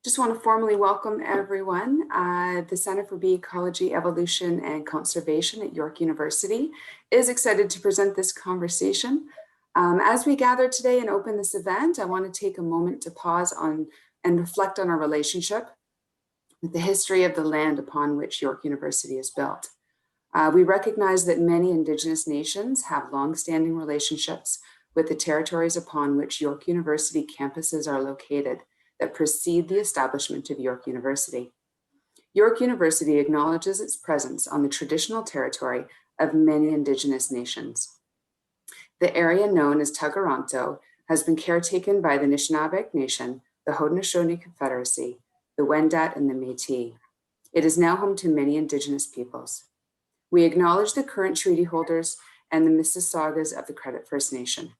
Just want to formally welcome everyone. The Center for Bee Ecology, Evolution and Conservation at York University is excited to present this conversation. As we gather today and open this event, I want to take a moment to pause on and reflect on our relationship with the history of the land upon which York University is built. We recognize that many Indigenous nations have long-standing relationships with the territories upon which York University campuses are located that precede the establishment of York University. York University acknowledges its presence on the traditional territory of many Indigenous nations. The area known as Tuggeranto has been caretaken by the Anishinaabe Nation, the Haudenosaunee Confederacy, the Wendat, and the Métis. It is now home to many Indigenous peoples. We acknowledge the current treaty holders and the Mississaugas of the Credit First Nation.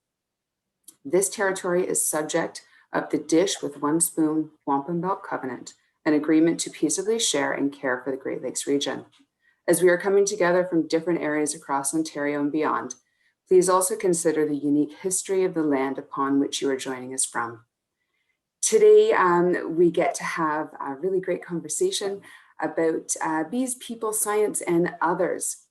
This territory is subject of the Dish with One Spoon Wampum Belt Covenant, an agreement to peaceably share and care for the Great Lakes region. As we are coming together from different areas across Ontario and beyond, please also consider the unique history of the land upon which you are joining us from. Today, we get to have a really great conversation about bees, people, science, and others.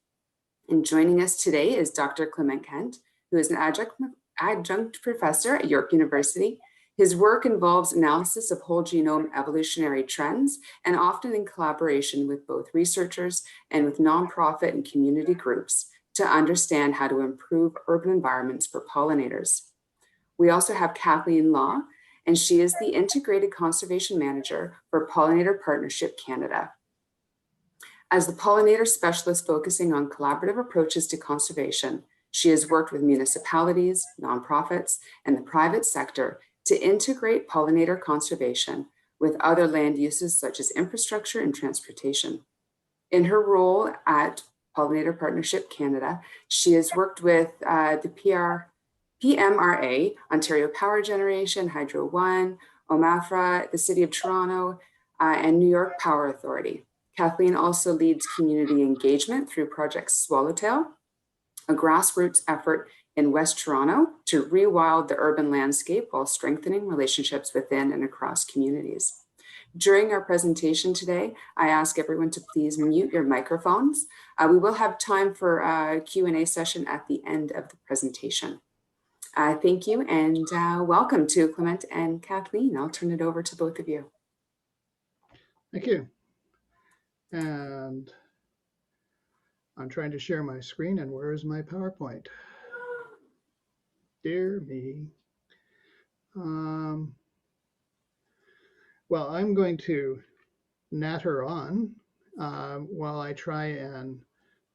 And joining us today is Dr. Clement Kent, who is an adjunct professor at York University. His work involves analysis of whole genome evolutionary trends, and often in collaboration with both researchers and with nonprofit and community groups to understand how to improve urban environments for pollinators. We also have Kathleen Law, and she is the Integrated Conservation Manager for Pollinator Partnership Canada. As the pollinator specialist focusing on collaborative approaches to conservation, she has worked with municipalities, nonprofits, and the private sector to integrate pollinator conservation with other land uses such as infrastructure and transportation. In her role at Pollinator Partnership Canada, she has worked with the PMRA, Ontario Power Generation, Hydro One, OMAFRA, the City of Toronto, and New York Power Authority. Kathleen also leads community engagement through Project Swallowtail, a grassroots effort in West Toronto to rewild the urban landscape while strengthening relationships within and across communities. During our presentation today, I ask everyone to please mute your microphones. We will have time for a Q&A session at the end of the presentation. Thank you and welcome to Clement and Kathleen. I'll turn it over to both of you. Thank you. And I'm trying to share my screen, and where is my PowerPoint? Dear me. Well, I'm going to natter on while I try and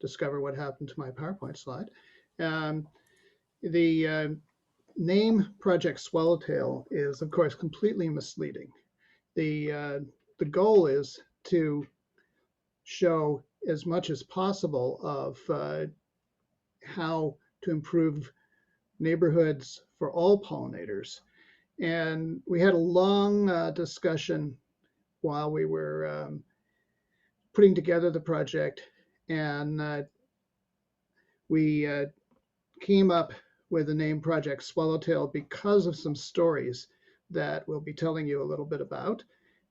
discover what happened to my PowerPoint slide. The name Project Swallowtail is, of course, completely misleading. The goal is to show as much as possible of how to improve neighborhoods for all pollinators. And we had a long discussion while we were putting together the project, and we came up with the name Project Swallowtail because of some stories that we'll be telling you a little bit about.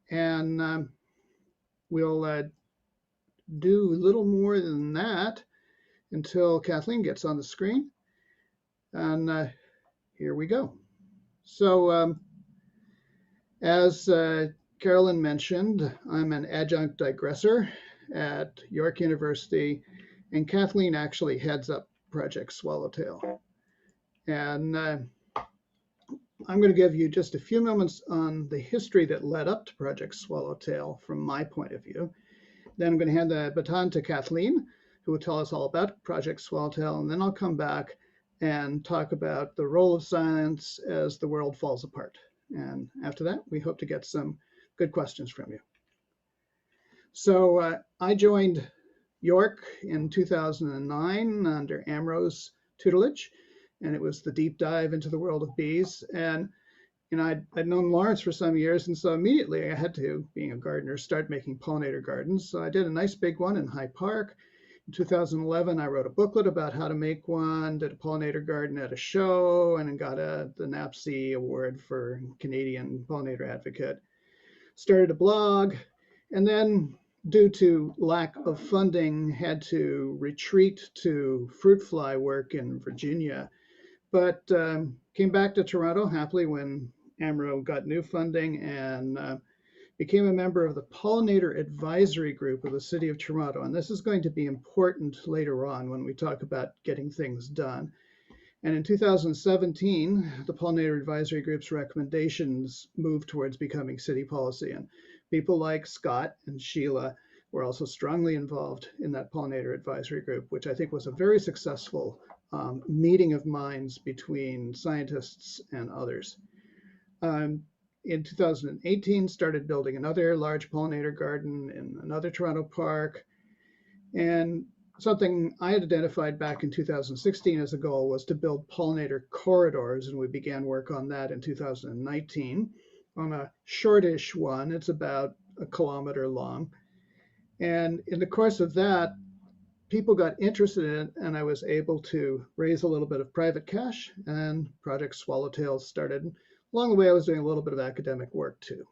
And we'll do a little more than that until Kathleen gets on the screen. And here we go. So as Carolyn mentioned, I'm an adjunct digressor at York University, and Kathleen actually heads up Project Swallowtail. And I'm going to give you just a few moments on the history that led up to Project Swallowtail from my point of view. Then I'm going to hand the baton to Kathleen, who will tell us all about Project Swallowtail, and then I'll come back and talk about the role of science as the world falls apart. And after that, we hope to get some good questions from you. So I joined York in 2009 under Amro's tutelage, and it was the deep dive into the world of bees. And I'd known Lawrence for some years, and so immediately I had to, being a gardener, start making pollinator gardens. So I did a nice big one in High Park. In 2011, I wrote a booklet about how to make one, did a pollinator garden at a show, and got the NAPC award for Canadian Pollinator Advocate. started a blog, and then due to lack of funding, had to retreat to fruit fly work in Virginia, but came back to Toronto happily when AMRO got new funding and became a member of the Pollinator Advisory Group of the City of Toronto. And this is going to be important later on when we talk about getting things done. And in 2017, the Pollinator Advisory Group's recommendations moved towards becoming city policy. And people like Scott and Sheila were also strongly involved in that Pollinator Advisory Group, which I think was a very successful meeting of minds between scientists and others. In 2018, started building another large pollinator garden in another Toronto park. And something I had identified back in 2016 as a goal was to build pollinator corridors, and we began work on that in 2019 on a shortish one. It's about 1 kilometer long. And in the course of that, people got interested in it, and I was able to raise a little bit of private cash, and Project Swallowtail started. Along the way, I was doing a little bit of academic work too.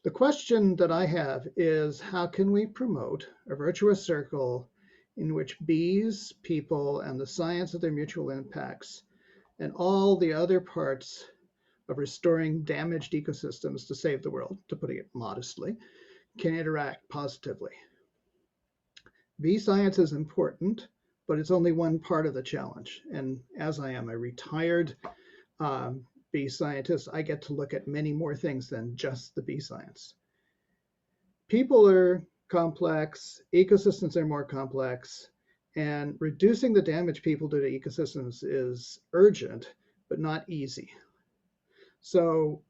The question that I have is, how can we promote a virtuous circle in which bees, people, and the science of their mutual impacts, and all the other parts of restoring damaged ecosystems to save the world, to put it modestly, can interact positively? Bee science is important, but it's only one part of the challenge. And as I am a retired bee scientist, I get to look at many more things than just the bee science. People are complex, ecosystems are more complex, and reducing the damage people do to ecosystems is urgent, but not easy. So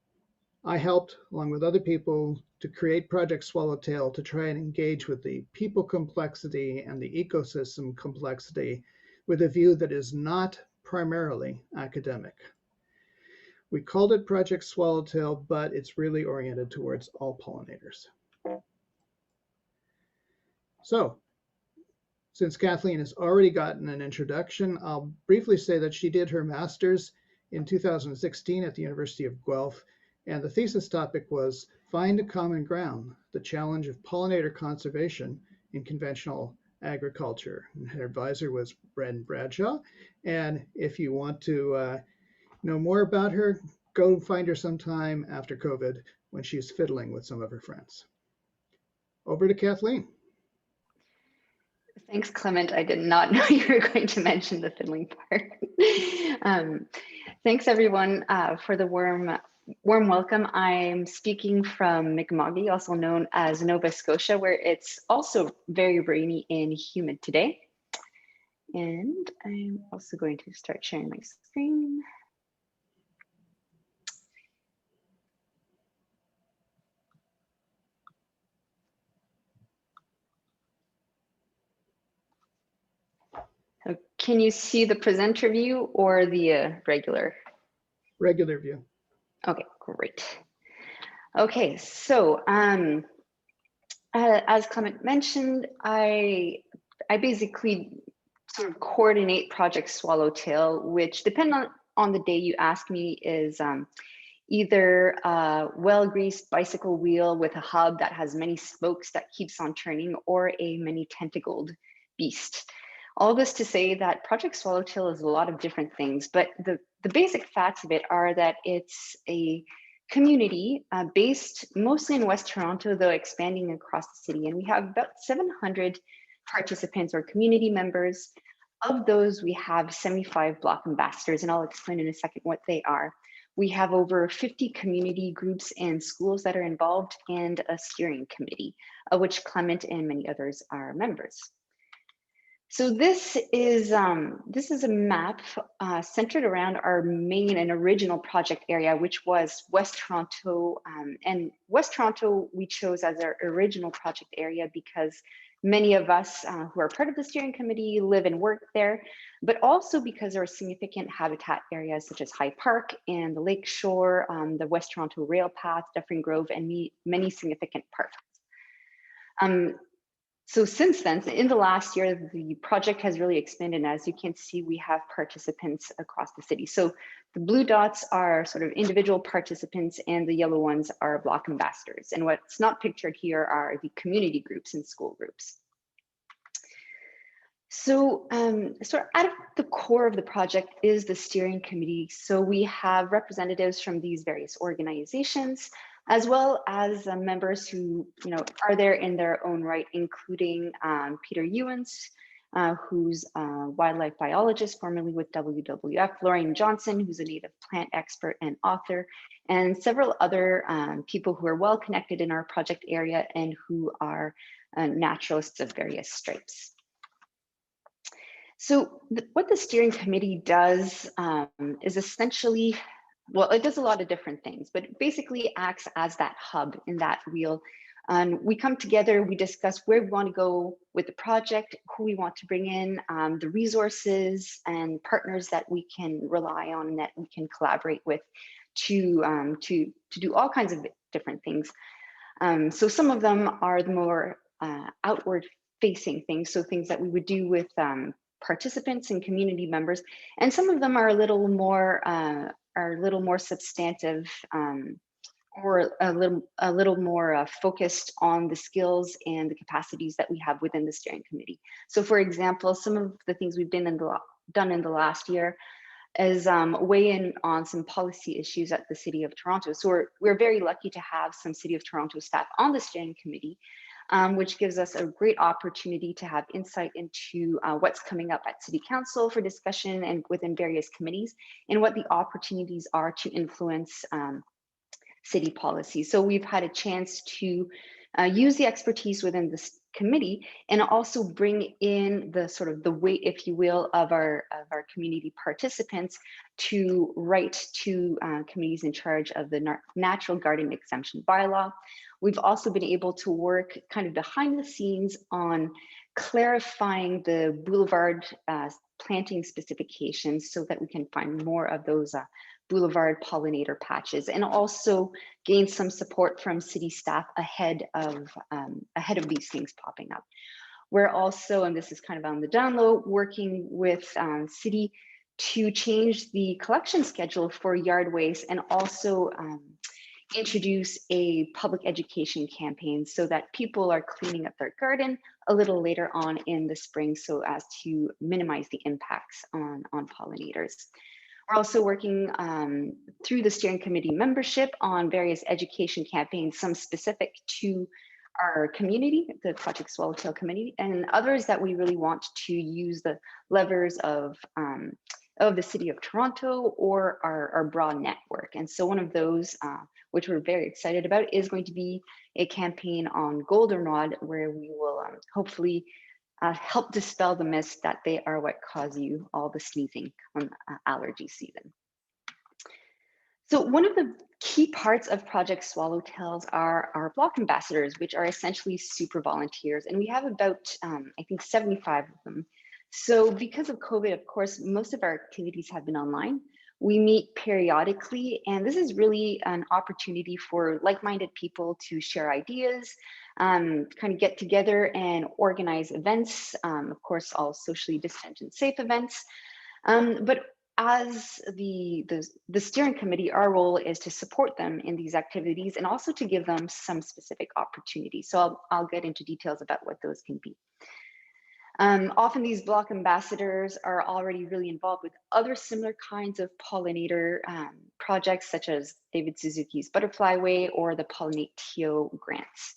I helped, along with other people, to create Project Swallowtail to try and engage with the people complexity and the ecosystem complexity with a view that is not primarily academic. We called it Project Swallowtail, but it's really oriented towards all pollinators. So, since Kathleen has already gotten an introduction, I'll briefly say that she did her master's in 2016 at the University of Guelph, and the thesis topic was Find a Common Ground, the Challenge of Pollinator Conservation in Conventional Agriculture. And her advisor was Bren Bradshaw, and if you want to know more about her, go find her sometime after COVID when she's fiddling with some of her friends. Over to Kathleen. Thanks, Clement. I did not know you were going to mention the fiddling part. Thanks, everyone, for the warm welcome. I'm speaking from Mi'kmaq, also known as Nova Scotia, where it's also very rainy and humid today. And I'm also going to start sharing my screen. So can you see the presenter view or the regular? Regular view. Okay, great. Okay, so as Clement mentioned, I basically sort of coordinate Project Swallowtail, which, depending on the day you ask me, is either a well-greased bicycle wheel with a hub that has many spokes that keeps on turning, or a many-tentacled beast. All this to say that Project Swallowtail is a lot of different things, but the basic facts of it are that it's a community based mostly in West Toronto, though expanding across the city. And we have about 700 participants or community members. Of those, we have 75 block ambassadors, and I'll explain in a second what they are. We have over 50 community groups and schools that are involved, and a steering committee, of which Clement and many others are members. So this is a map centered around our main and original project area, which was West Toronto. And West Toronto we chose as our original project area because many of us who are part of the steering committee live and work there, but also because there are significant habitat areas such as High Park and the Lake Shore, the West Toronto Rail Path, Dufferin Grove, and many significant parks. So since then, in the last year, the project has really expanded. And as you can see, we have participants across the city. So the blue dots are sort of individual participants and the yellow ones are block ambassadors. And what's not pictured here are the community groups and school groups. So at the core of the project is the steering committee. So we have representatives from these various organizations, as well as members who are there in their own right, including Peter Ewens, who's a wildlife biologist, formerly with WWF, Lorraine Johnson, who's a native plant expert and author, and several other people who are well connected in our project area and who are naturalists of various stripes. So what the steering committee does is essentially, well, it does a lot of different things, but it basically acts as that hub in that wheel. And we come together, we discuss where we want to go with the project, who we want to bring in, the resources and partners that we can rely on and that we can collaborate with to do all kinds of different things. So some of them are the more outward facing things, so things that we would do with participants and community members, and some of them are a little more substantive, or a little more focused on the skills and the capacities that we have within the steering committee. So, for example, some of the things we've done in the last year is weigh in on some policy issues at the City of Toronto. So we're very lucky to have some City of Toronto staff on the steering committee, which gives us a great opportunity to have insight into what's coming up at City Council for discussion and within various committees, and what the opportunities are to influence city policy. So we've had a chance to use the expertise within this committee and also bring in the sort of the weight, if you will, of our community participants to write to committees in charge of the natural garden exemption bylaw. We've also been able to work kind of behind the scenes on clarifying the boulevard planting specifications so that we can find more of those boulevard pollinator patches, and also gain some support from city staff ahead of these things popping up. We're also, and this is kind of on the down low, working with city to change the collection schedule for yard waste, and also introduce a public education campaign so that people are cleaning up their garden a little later on in the spring, so as to minimize the impacts on pollinators. We're also working through the steering committee membership on various education campaigns, some specific to our community, the Project Swallowtail community, and others that we really want to use the levers of the City of Toronto or our broad network. And so one of those, which we're very excited about, is going to be a campaign on goldenrod, where we will hopefully help dispel the myth that they are what cause you all the sneezing on allergy season. So one of the key parts of Project Swallowtails are our block ambassadors, which are essentially super volunteers. And we have about, I think, 75 of them. So because of COVID, of course, most of our activities have been online. We meet periodically, and this is really an opportunity for like-minded people to share ideas, kind of get together and organize events, of course, all socially distant and safe events. But as the steering committee, our role is to support them in these activities and also to give them some specific opportunities. So I'll get into details about what those can be. Often these block ambassadors are already really involved with other similar kinds of pollinator projects, such as David Suzuki's Butterfly Way or the Pollinatio grants.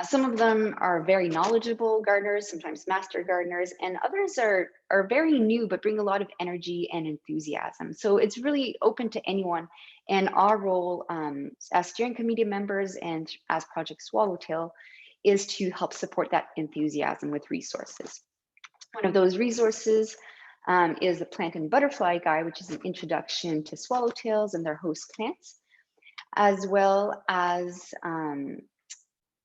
Some of them are very knowledgeable gardeners, sometimes master gardeners, and others are very new but bring a lot of energy and enthusiasm. So it's really open to anyone. And our role as steering committee members and as Project Swallowtail is to help support that enthusiasm with resources. One of those resources is the Plant and Butterfly Guide, which is an introduction to swallowtails and their host plants, as well as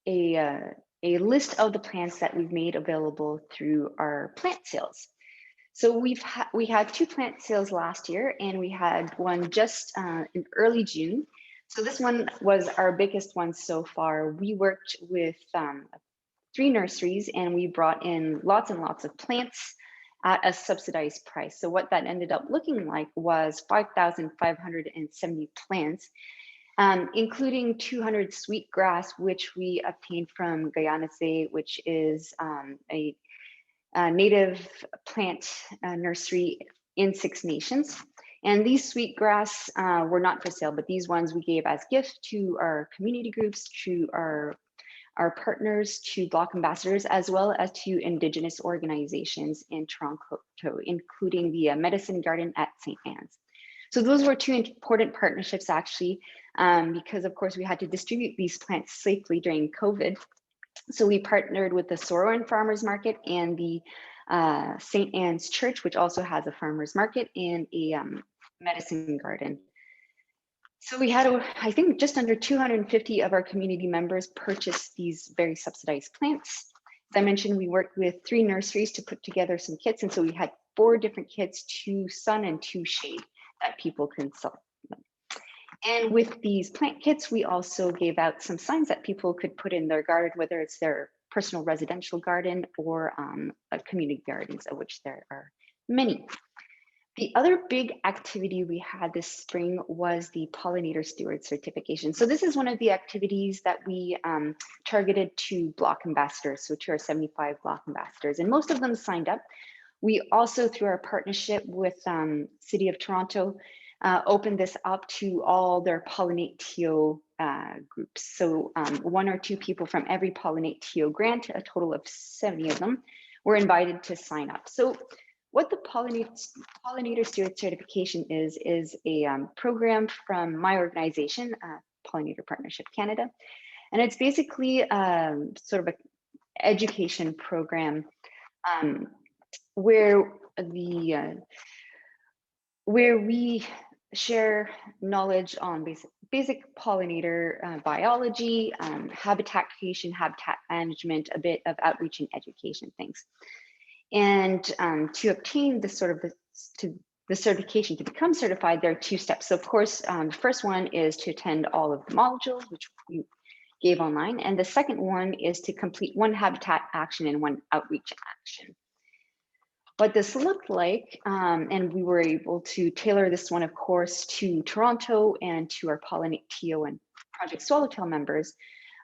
a list of the plants that we've made available through our plant sales. So we had 2 plant sales last year, and we had one just in early June. So this one was our biggest one so far. We worked with 3 nurseries, and we brought in lots and lots of plants at a subsidized price. So what that ended up looking like was 5,570 plants, including 200 sweetgrass, which we obtained from Guyanaise, which is a native plant nursery in 6 nations. And these sweetgrass were not for sale, but these ones we gave as gifts to our community groups, to our partners, to Block ambassadors, as well as to Indigenous organizations in Toronto, including the Medicine Garden at St. Anne's. So those were 2 important partnerships, actually, because of course we had to distribute these plants safely during COVID. So we partnered with the Sorrowan Farmers Market and the St. Anne's Church, which also has a farmers market and a medicine garden. So we had, I think, just under 250 of our community members purchase these very subsidized plants. As I mentioned, we worked with 3 nurseries to put together some kits. And so we had 4 different kits, 2 sun and 2 shade, that people can sell. And with these plant kits, we also gave out some signs that people could put in their garden, whether it's their personal residential garden or community gardens, of which there are many. The other big activity we had this spring was the Pollinator Steward certification. So this is one of the activities that we targeted to Block ambassadors, so to our 75 Block ambassadors, and most of them signed up. We also, through our partnership with City of Toronto, opened this up to all their Pollinate TO groups. So 1 or 2 people from every Pollinate TO grant, a total of 70 of them, were invited to sign up. So what the Pollinator Steward certification is a program from my organization, Pollinator Partnership Canada. And it's basically sort of an education program where we share knowledge on basic pollinator biology, habitat creation, habitat management, a bit of outreach and education things. And to obtain this the certification, to become certified, there are 2 steps. So of course, the first one is to attend all of the modules, which we gave online. And the second one is to complete 1 habitat action and 1 outreach action. What this looked like, and we were able to tailor this one, of course, to Toronto and to our Pollinate TO and Project Swallowtail members,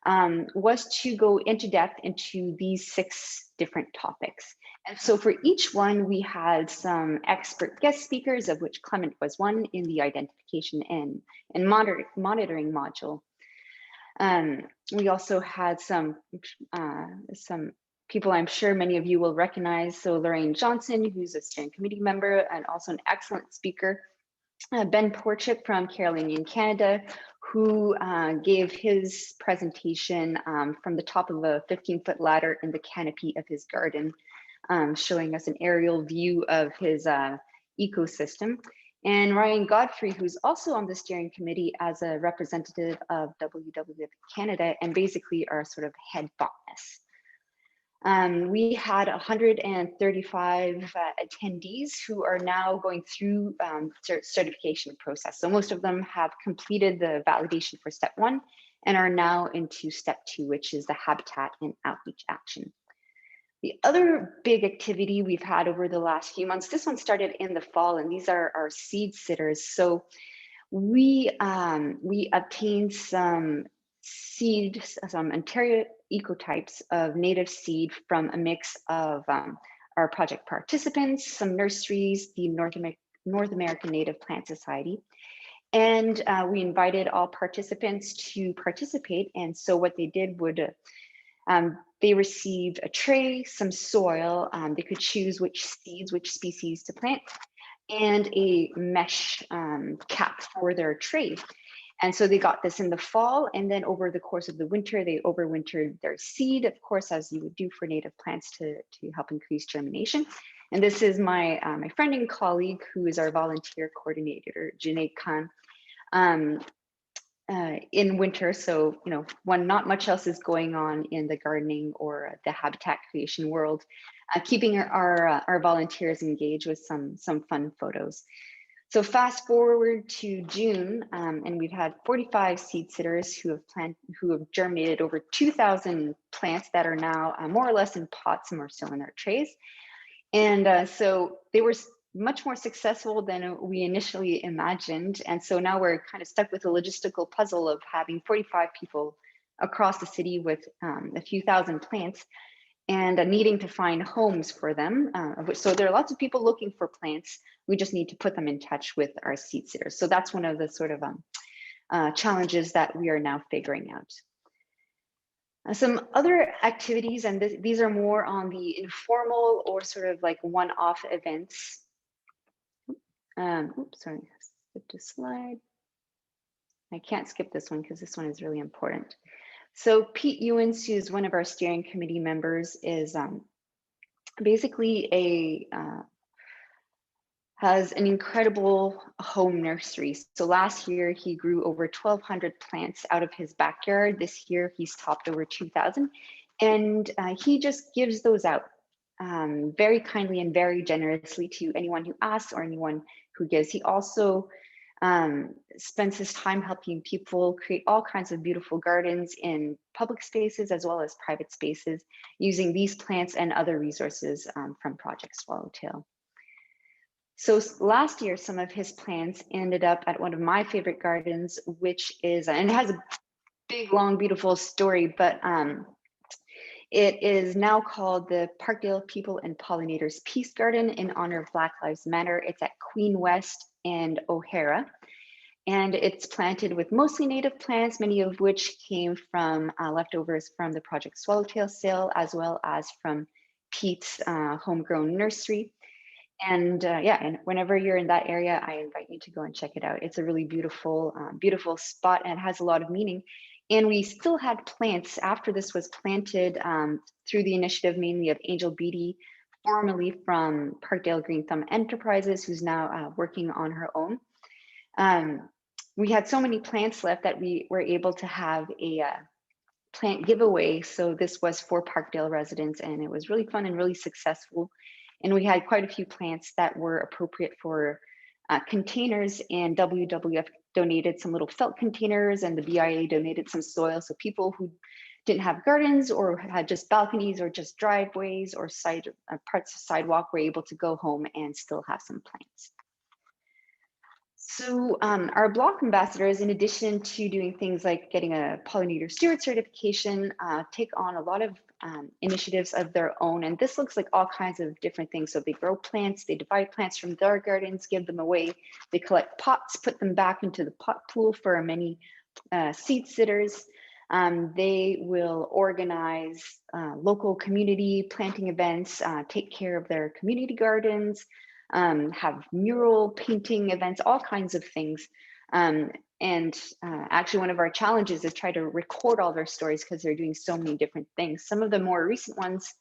was to go into depth into these 6 different topics. And so for each one, we had some expert guest speakers, of which Clement was one in the identification and monitoring module. We also had some people I'm sure many of you will recognize. So Lorraine Johnson, who's a steering committee member and also an excellent speaker. Ben Porchik from Carolinian Canada, who gave his presentation from the top of a 15-foot ladder in the canopy of his garden, showing us an aerial view of his ecosystem. And Ryan Godfrey, who's also on the steering committee as a representative of WWF Canada and basically our sort of head botanist. We had 135 attendees who are now going through certification process. So most of them have completed the validation for step 1 and are now into step 2, which is the habitat and outreach action. The other big activity we've had over the last few months, this one started in the fall, and these are our seed sitters. So we obtained some seeds, some Ontario ecotypes of native seed from a mix of our project participants, some nurseries, the North American Native Plant Society. And we invited all participants to participate. And so what they did would, they received a tray, some soil, they could choose which seeds, which species to plant, and a mesh cap for their tray. And so they got this in the fall, and then over the course of the winter, they overwintered their seed, of course, as you would do for native plants to help increase germination. And this is my my friend and colleague, who is our volunteer coordinator, Janae Khan, in winter. So, you know, when not much else is going on in the gardening or the habitat creation world, keeping our volunteers engaged with some fun photos. So fast forward to June, and we've had 45 seed sitters who have germinated over 2,000 plants that are now more or less in pots, some are still in their trays. And so they were much more successful than we initially imagined. And so now we're kind of stuck with the logistical puzzle of having 45 people across the city with a few thousand plants and needing to find homes for them. So there are lots of people looking for plants. We just need to put them in touch with our seed sitters. So that's one of the sort of challenges that we are now figuring out. Some other activities, and these are more on the informal or sort of like one-off events. Oops, sorry, skipped a slide. I can't skip this one because this one is really important. So Pete Ewens, who's one of our steering committee members, is basically has an incredible home nursery. So last year he grew over 1,200 plants out of his backyard. This year he's topped over 2,000, and he just gives those out very kindly and very generously to anyone who asks or anyone who gives. He also spends his time helping people create all kinds of beautiful gardens in public spaces as well as private spaces using these plants and other resources from Project Swallowtail. So last year, some of his plants ended up at one of my favorite gardens, which is, and it has a big, long, beautiful story, but it is now called the Parkdale People and Pollinators Peace Garden in honor of Black Lives Matter. It's at Queen West and O'Hara. And it's planted with mostly native plants, many of which came from leftovers from the Project Swallowtail sale, as well as from Pete's homegrown nursery. And yeah, and whenever you're in that area, I invite you to go and check it out. It's a really beautiful, beautiful spot, and it has a lot of meaning. And we still had plants after this was planted through the initiative mainly of Angel Beattie, formerly from Parkdale Green Thumb Enterprises, who's now working on her own. We had so many plants left that we were able to have a plant giveaway. So this was for Parkdale residents, and it was really fun and really successful. And we had quite a few plants that were appropriate for containers, and WWF donated some little felt containers, and the BIA donated some soil. So people who didn't have gardens or had just balconies or just driveways or parts of sidewalk were able to go home and still have some plants. So our block ambassadors, in addition to doing things like getting a pollinator steward certification, take on a lot of initiatives of their own. And this looks like all kinds of different things. So they grow plants, they divide plants from their gardens, give them away. They collect pots, put them back into the pot pool for many seed sitters. They will organize local community planting events, take care of their community gardens, have mural painting events, all kinds of things. Actually, one of our challenges is try to record all their stories because they're doing so many different things. Some of the more recent ones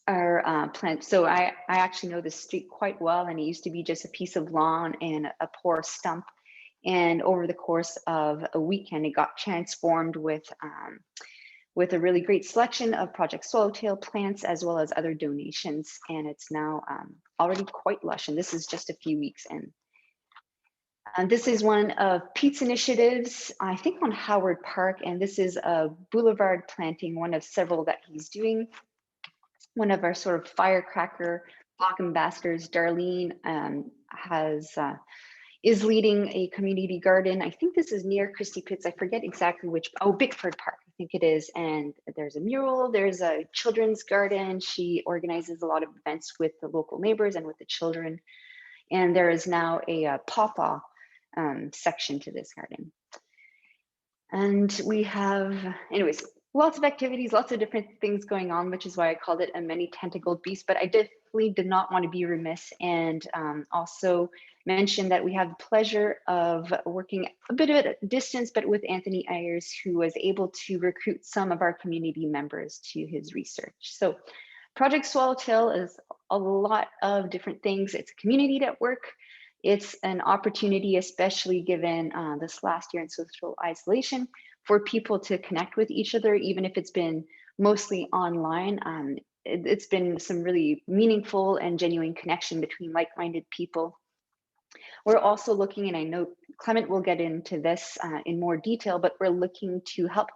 are plants. So I actually know this street quite well, and it used to be just a piece of lawn and a poor stump. And over the course of a weekend, it got transformed with a really great selection of Project Swallowtail plants, as well as other donations. And it's now already quite lush. And this is just a few weeks in. And this is one of Pete's initiatives, I think on Howard Park. And this is a boulevard planting, one of several that he's doing. One of our sort of firecracker block ambassadors, Darlene, is leading a community garden. I think this is near Christie Pitts. I forget exactly which, Bickford Park, I think it is. And there's a mural, there's a children's garden. She organizes a lot of events with the local neighbors and with the children. And there is now a pawpaw section to this garden. And we have, anyways, lots of activities, lots of different things going on, which is why I called it a many tentacled beast. But I definitely did not want to be remiss and also mention that we have the pleasure of working a bit at a distance, but with Anthony Ayers, who was able to recruit some of our community members to his research. So Project Swallowtail is a lot of different things. It's a community network. It's an opportunity, especially given this last year in social isolation, for people to connect with each other, even if it's been mostly online. It's been some really meaningful and genuine connection between like-minded people. We're also looking, and I know Clement will get into this in more detail, but we're looking to help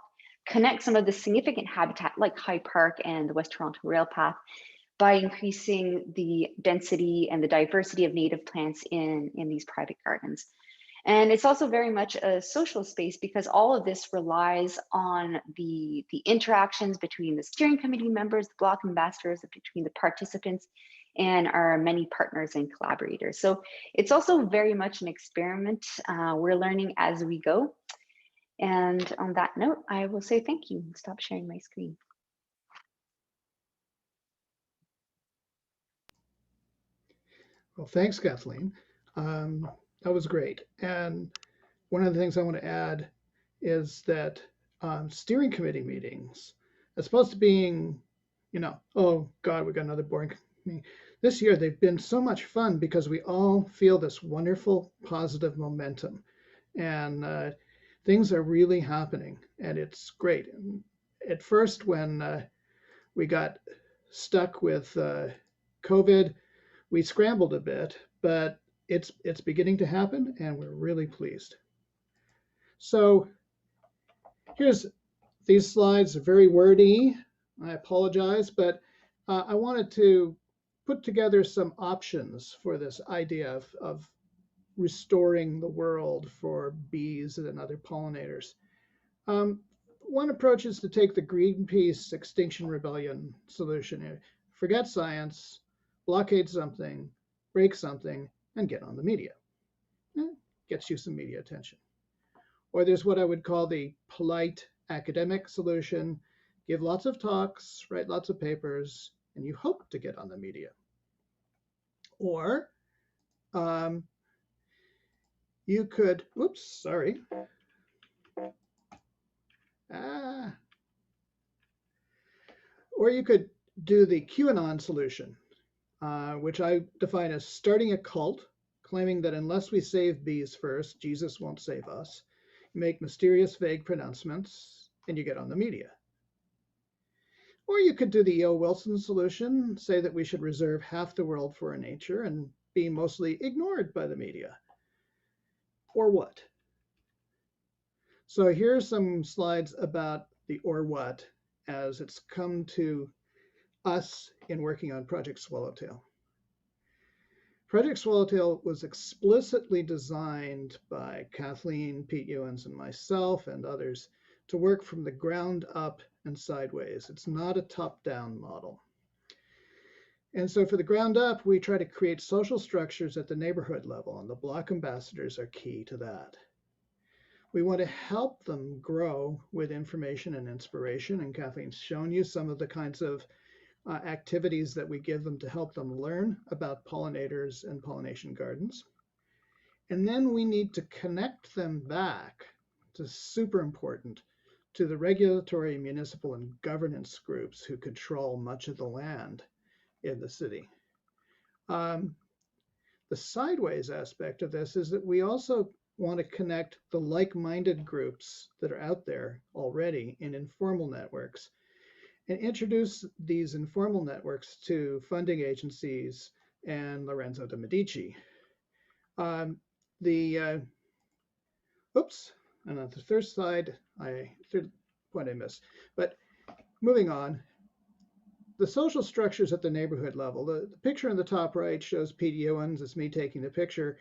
connect some of the significant habitat like High Park and the West Toronto Rail Path by increasing the density and the diversity of native plants in these private gardens. And it's also very much a social space because all of this relies on the interactions between the steering committee members, the block ambassadors, between the participants, and our many partners and collaborators. So it's also very much an experiment. We're learning as we go. And on that note, I will say thank you and stop sharing my screen. Well, thanks, Kathleen. That was great. And one of the things I want to add is that steering committee meetings, as opposed to being, oh God, we got another boring meeting. This year, they've been so much fun because we all feel this wonderful, positive momentum. And things are really happening, and it's great. And at first, when we got stuck with COVID, we scrambled a bit, but it's beginning to happen, and we're really pleased. So here's these slides are very wordy. I apologize, but I wanted to put together some options for this idea of restoring the world for bees and other pollinators. One approach is to take the Greenpeace Extinction Rebellion solution. Forget science, blockade something, break something, and get on the media. Gets you some media attention. Or there's what I would call the polite academic solution. Give lots of talks, write lots of papers, and you hope to get on the media. Or you could, oops, sorry. Or you could do the QAnon solution, which I define as starting a cult, claiming that unless we save bees first, Jesus won't save us. You make mysterious, vague pronouncements, and you get on the media. Or you could do the E.O. Wilson solution, say that we should reserve half the world for our nature and be mostly ignored by the media. Or what? So here are some slides about the or what as it's come to us in working on Project Swallowtail. Project Swallowtail was explicitly designed by Kathleen, Pete Ewens, and myself and others to work from the ground up and sideways. It's not a top-down model. And so for the ground up, we try to create social structures at the neighborhood level, and the block ambassadors are key to that. We want to help them grow with information and inspiration, and Kathleen's shown you some of the kinds of activities that we give them to help them learn about pollinators and pollination gardens. And then we need to connect them back, this is super important, to the regulatory, municipal, and governance groups who control much of the land in the city. The sideways aspect of this is that we also want to connect the like-minded groups that are out there already in informal networks and introduce these informal networks to funding agencies and Lorenzo de Medici. Oops, and on the third slide, third point I missed. But moving on, the social structures at the neighborhood level. The picture in the top right shows Pete Ewens. It's me taking the picture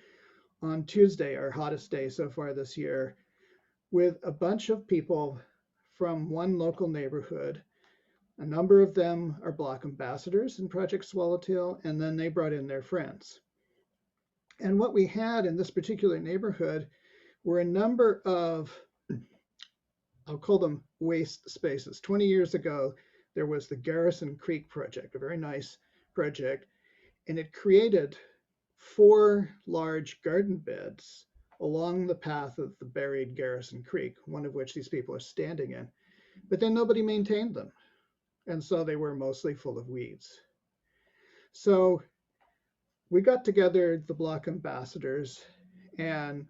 on Tuesday, our hottest day so far this year, with a bunch of people from one local neighborhood. A number of them are block ambassadors in Project Swallowtail, and then they brought in their friends. And what we had in this particular neighborhood were a number of, I'll call them waste spaces. 20 years ago, there was the Garrison Creek project, a very nice project, and it created 4 large garden beds along the path of the buried Garrison Creek, one of which these people are standing in. But then nobody maintained them. And so they were mostly full of weeds. So we got together the block ambassadors and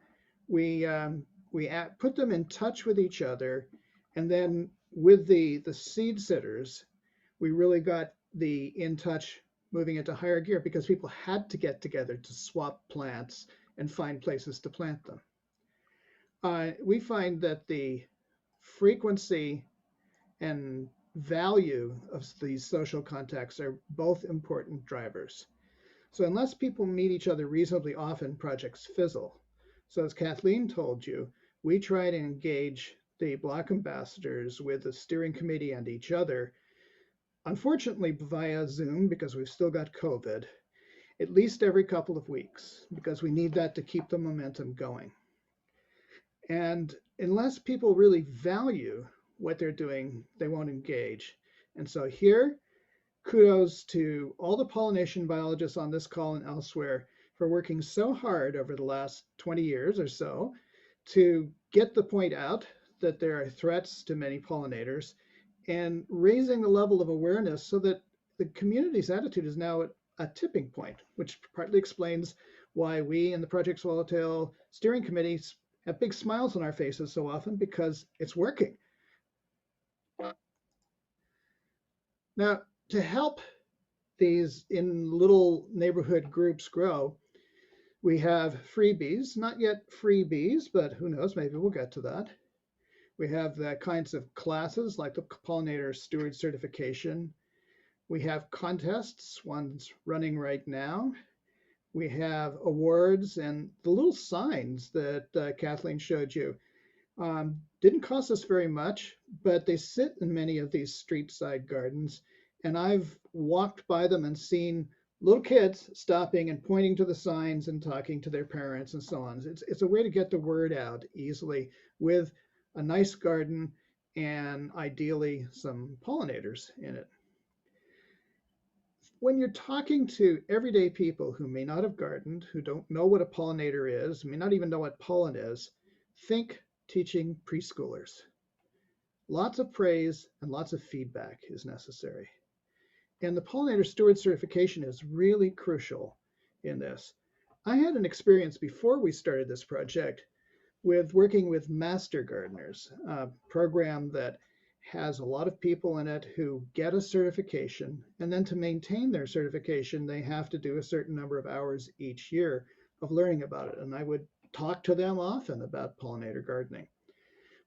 we put them in touch with each other. And then with the seed sitters, we really got the in touch moving into higher gear because people had to get together to swap plants and find places to plant them. We find that the frequency and value of these social contacts are both important drivers. So unless people meet each other reasonably often, projects fizzle. So as Kathleen told you, we try to engage the block ambassadors with the steering committee and each other, unfortunately via Zoom because we've still got COVID, at least every couple of weeks, because we need that to keep the momentum going. And unless people really value what they're doing, they won't engage. And so here, kudos to all the pollination biologists on this call and elsewhere for working so hard over the last 20 years or so to get the point out that there are threats to many pollinators and raising the level of awareness so that the community's attitude is now at a tipping point, which partly explains why we in the Project Swallowtail steering committees have big smiles on our faces so often, because it's working. Now, to help these in little neighborhood groups grow, we have freebies, not yet freebies, but who knows, maybe we'll get to that. We have the kinds of classes like the Pollinator Steward Certification. We have contests, one's running right now. We have awards and the little signs that Kathleen showed you. Didn't cost us very much, but they sit in many of these street side gardens. And I've walked by them and seen little kids stopping and pointing to the signs and talking to their parents and so on. It's a way to get the word out easily with a nice garden and ideally some pollinators in it. When you're talking to everyday people who may not have gardened, who don't know what a pollinator is, may not even know what pollen is, think teaching preschoolers. Lots of praise and lots of feedback is necessary. And the Pollinator Steward Certification is really crucial in this. I had an experience before we started this project with working with master gardeners, a program that has a lot of people in it who get a certification, and then to maintain their certification, they have to do a certain number of hours each year of learning about it. And I would talk to them often about pollinator gardening.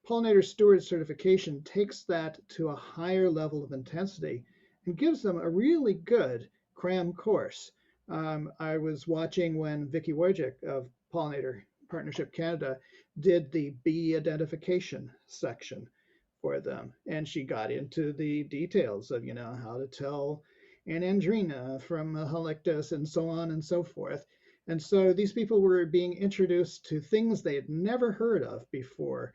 Pollinator Steward Certification takes that to a higher level of intensity and gives them a really good cram course. I was watching when Vicki Wojcik of Pollinator Partnership Canada did the bee identification section for them, and she got into the details of, how to tell an andrina from a halictus and so on and so forth. And so these people were being introduced to things they had never heard of before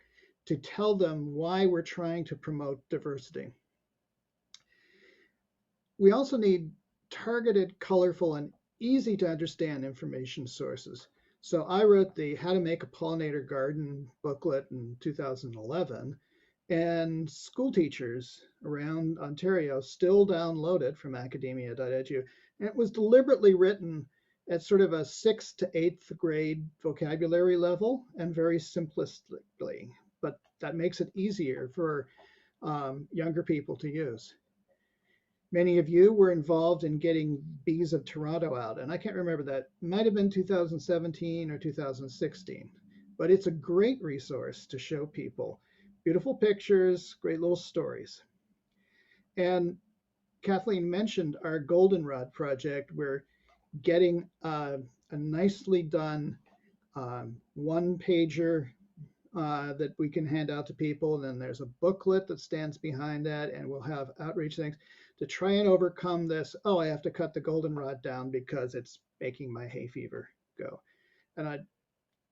to tell them why we're trying to promote diversity. We also need targeted, colorful, and easy to understand information sources. So I wrote the How to Make a Pollinator Garden booklet in 2011, and school teachers around Ontario still download it from academia.edu. And it was deliberately written at sort of a 6th to 8th grade vocabulary level and very simplistically, but that makes it easier for younger people to use. Many of you were involved in getting Bees of Toronto out, and I can't remember that. It might have been 2017 or 2016, but it's a great resource to show people. Beautiful pictures, great little stories. And Kathleen mentioned our Goldenrod project. We're getting a nicely done one-pager that we can hand out to people. And then there's a booklet that stands behind that, and we'll have outreach things to try and overcome this. Oh, I have to cut the goldenrod down because it's making my hay fever go. And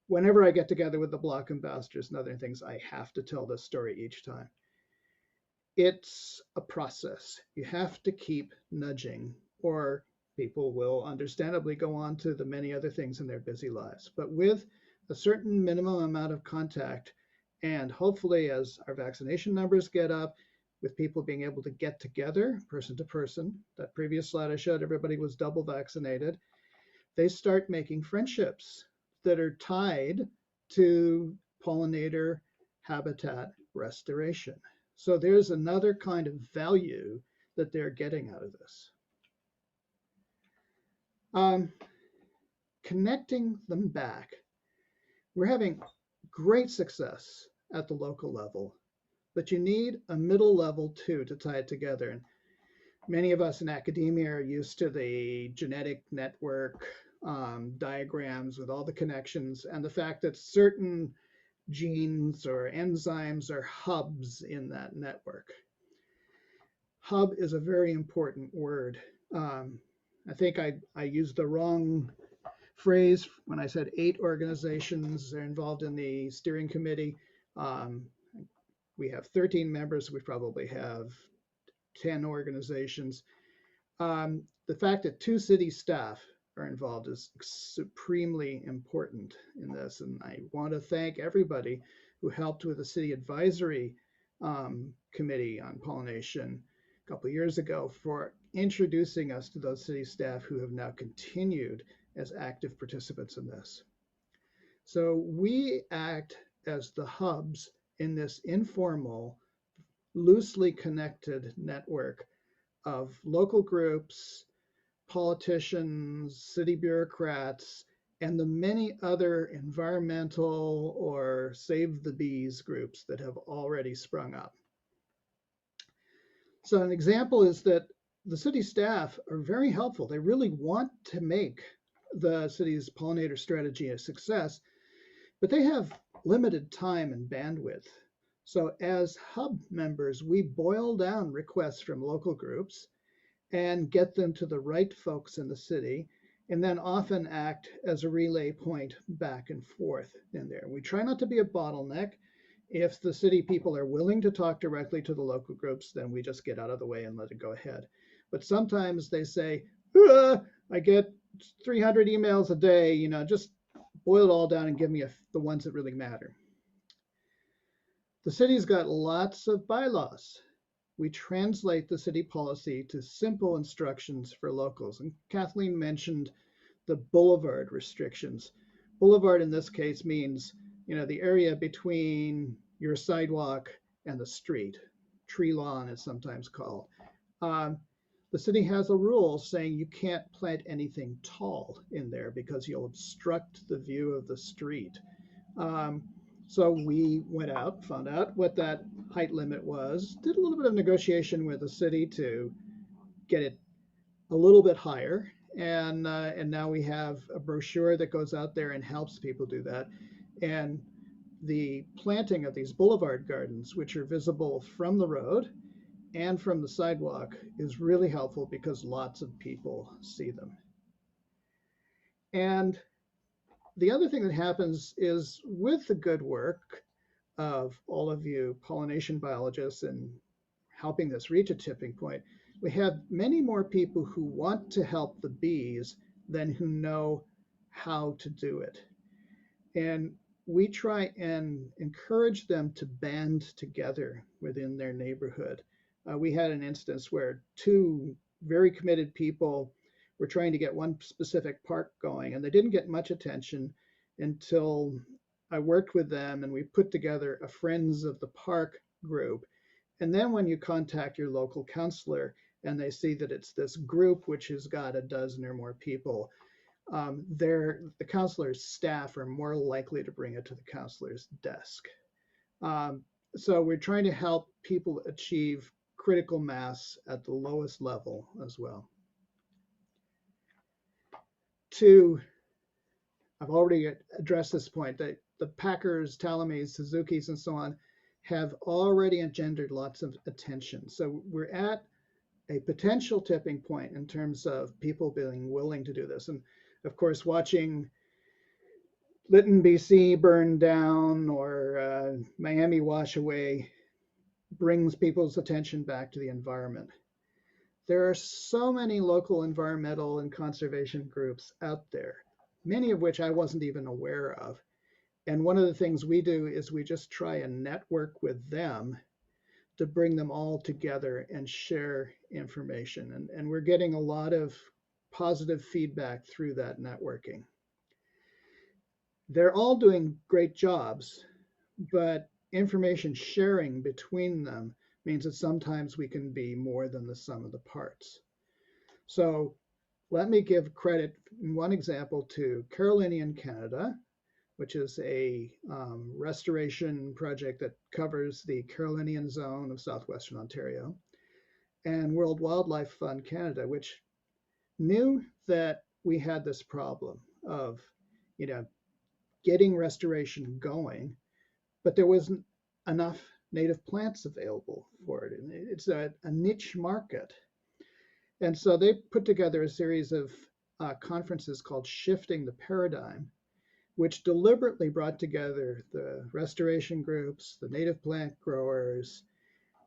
whenever I get together with the block ambassadors and other things, I have to tell this story each time. It's a process. You have to keep nudging, or people will understandably go on to the many other things in their busy lives. But with a certain minimum amount of contact, and hopefully as our vaccination numbers get up, with people being able to get together person to person, that previous slide I showed, everybody was double vaccinated, they start making friendships that are tied to pollinator habitat restoration. So there's another kind of value that they're getting out of this. connecting them back. We're having great success at the local level, but you need a middle level too to tie it together. And many of us in academia are used to the genetic network diagrams with all the connections and the fact that certain genes or enzymes are hubs in that network. Hub is a very important word. I think I used the wrong phrase when I said 8 organizations are involved in the steering committee. We have 13 members. We probably have 10 organizations. The fact that 2 city staff are involved is supremely important in this. And I want to thank everybody who helped with the city advisory committee on pollination a couple of years ago for introducing us to those city staff who have now continued as active participants in this. So we act as the hubs in this informal, loosely connected network of local groups, politicians, city bureaucrats, and the many other environmental or save the bees groups that have already sprung up. So an example is that the city staff are very helpful. They really want to make the city's pollinator strategy a success, but they have limited time and bandwidth. So as hub members, we boil down requests from local groups and get them to the right folks in the city, and then often act as a relay point back and forth in there. We try not to be a bottleneck. If the city people are willing to talk directly to the local groups, then we just get out of the way and let it go ahead. But sometimes they say, I get 300 emails a day, just boil it all down and give me the ones that really matter. The city's got lots of bylaws. We translate the city policy to simple instructions for locals. And Kathleen mentioned the boulevard restrictions. Boulevard in this case means, the area between your sidewalk and the street. Tree lawn is sometimes called. The city has a rule saying you can't plant anything tall in there because you'll obstruct the view of the street. So we went out, found out what that height limit was, did a little bit of negotiation with the city to get it a little bit higher. And now we have a brochure that goes out there and helps people do that. And the planting of these boulevard gardens, which are visible from the road and from the sidewalk, is really helpful because lots of people see them. And the other thing that happens is with the good work of all of you pollination biologists and helping this reach a tipping point, we have many more people who want to help the bees than who know how to do it. And we try and encourage them to band together within their neighborhood. We had an instance where 2 very committed people were trying to get one specific park going, and they didn't get much attention until I worked with them and we put together a Friends of the Park group. And then when you contact your local counselor and they see that it's this group which has got a dozen or more people, the counselor's staff are more likely to bring it to the counselor's desk. So we're trying to help people achieve critical mass at the lowest level as well. I've already addressed this point, that the Packers, Talamies, Suzuki's, and so on have already engendered lots of attention. So we're at a potential tipping point in terms of people being willing to do this. And of course, watching Lytton, BC burn down or Miami wash away brings people's attention back to the environment. There are so many local environmental and conservation groups out there, many of which I wasn't even aware of. And one of the things we do is we just try and network with them to bring them all together and share information. And we're getting a lot of positive feedback through that networking. They're all doing great jobs, but information sharing between them means that sometimes we can be more than the sum of the parts. So let me give credit in one example to Carolinian Canada, which is a restoration project that covers the Carolinian zone of southwestern Ontario, and World Wildlife Fund Canada, which knew that we had this problem of, you know, getting restoration going, but there wasn't enough native plants available for it. And it's a niche market. And so they put together a series of conferences called Shifting the Paradigm, which deliberately brought together the restoration groups, the native plant growers,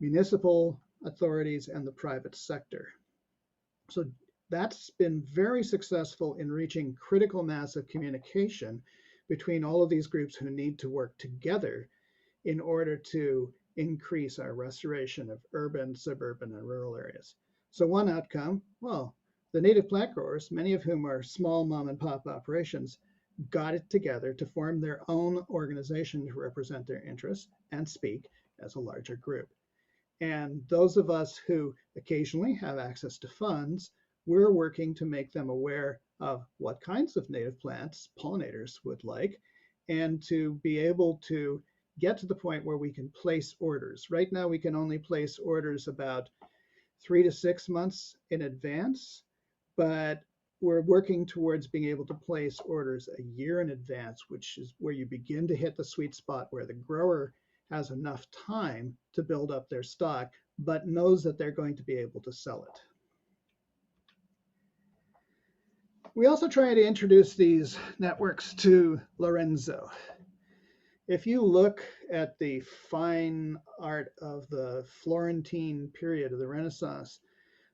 municipal authorities, and the private sector. So that's been very successful in reaching critical mass of communication between all of these groups who need to work together in order to increase our restoration of urban, suburban, and rural areas. So one outcome, well, the native plant growers, many of whom are small mom and pop operations, got it together to form their own organization to represent their interests and speak as a larger group. And those of us who occasionally have access to funds, we're working to make them aware of what kinds of native plants pollinators would like, and to be able to get to the point where we can place orders. Right now, we can only place orders about 3 to 6 months in advance, but we're working towards being able to place orders a year in advance, which is where you begin to hit the sweet spot where the grower has enough time to build up their stock, but knows that they're going to be able to sell it. We also try to introduce these networks to Lorenzo. If you look at the fine art of the Florentine period of the Renaissance,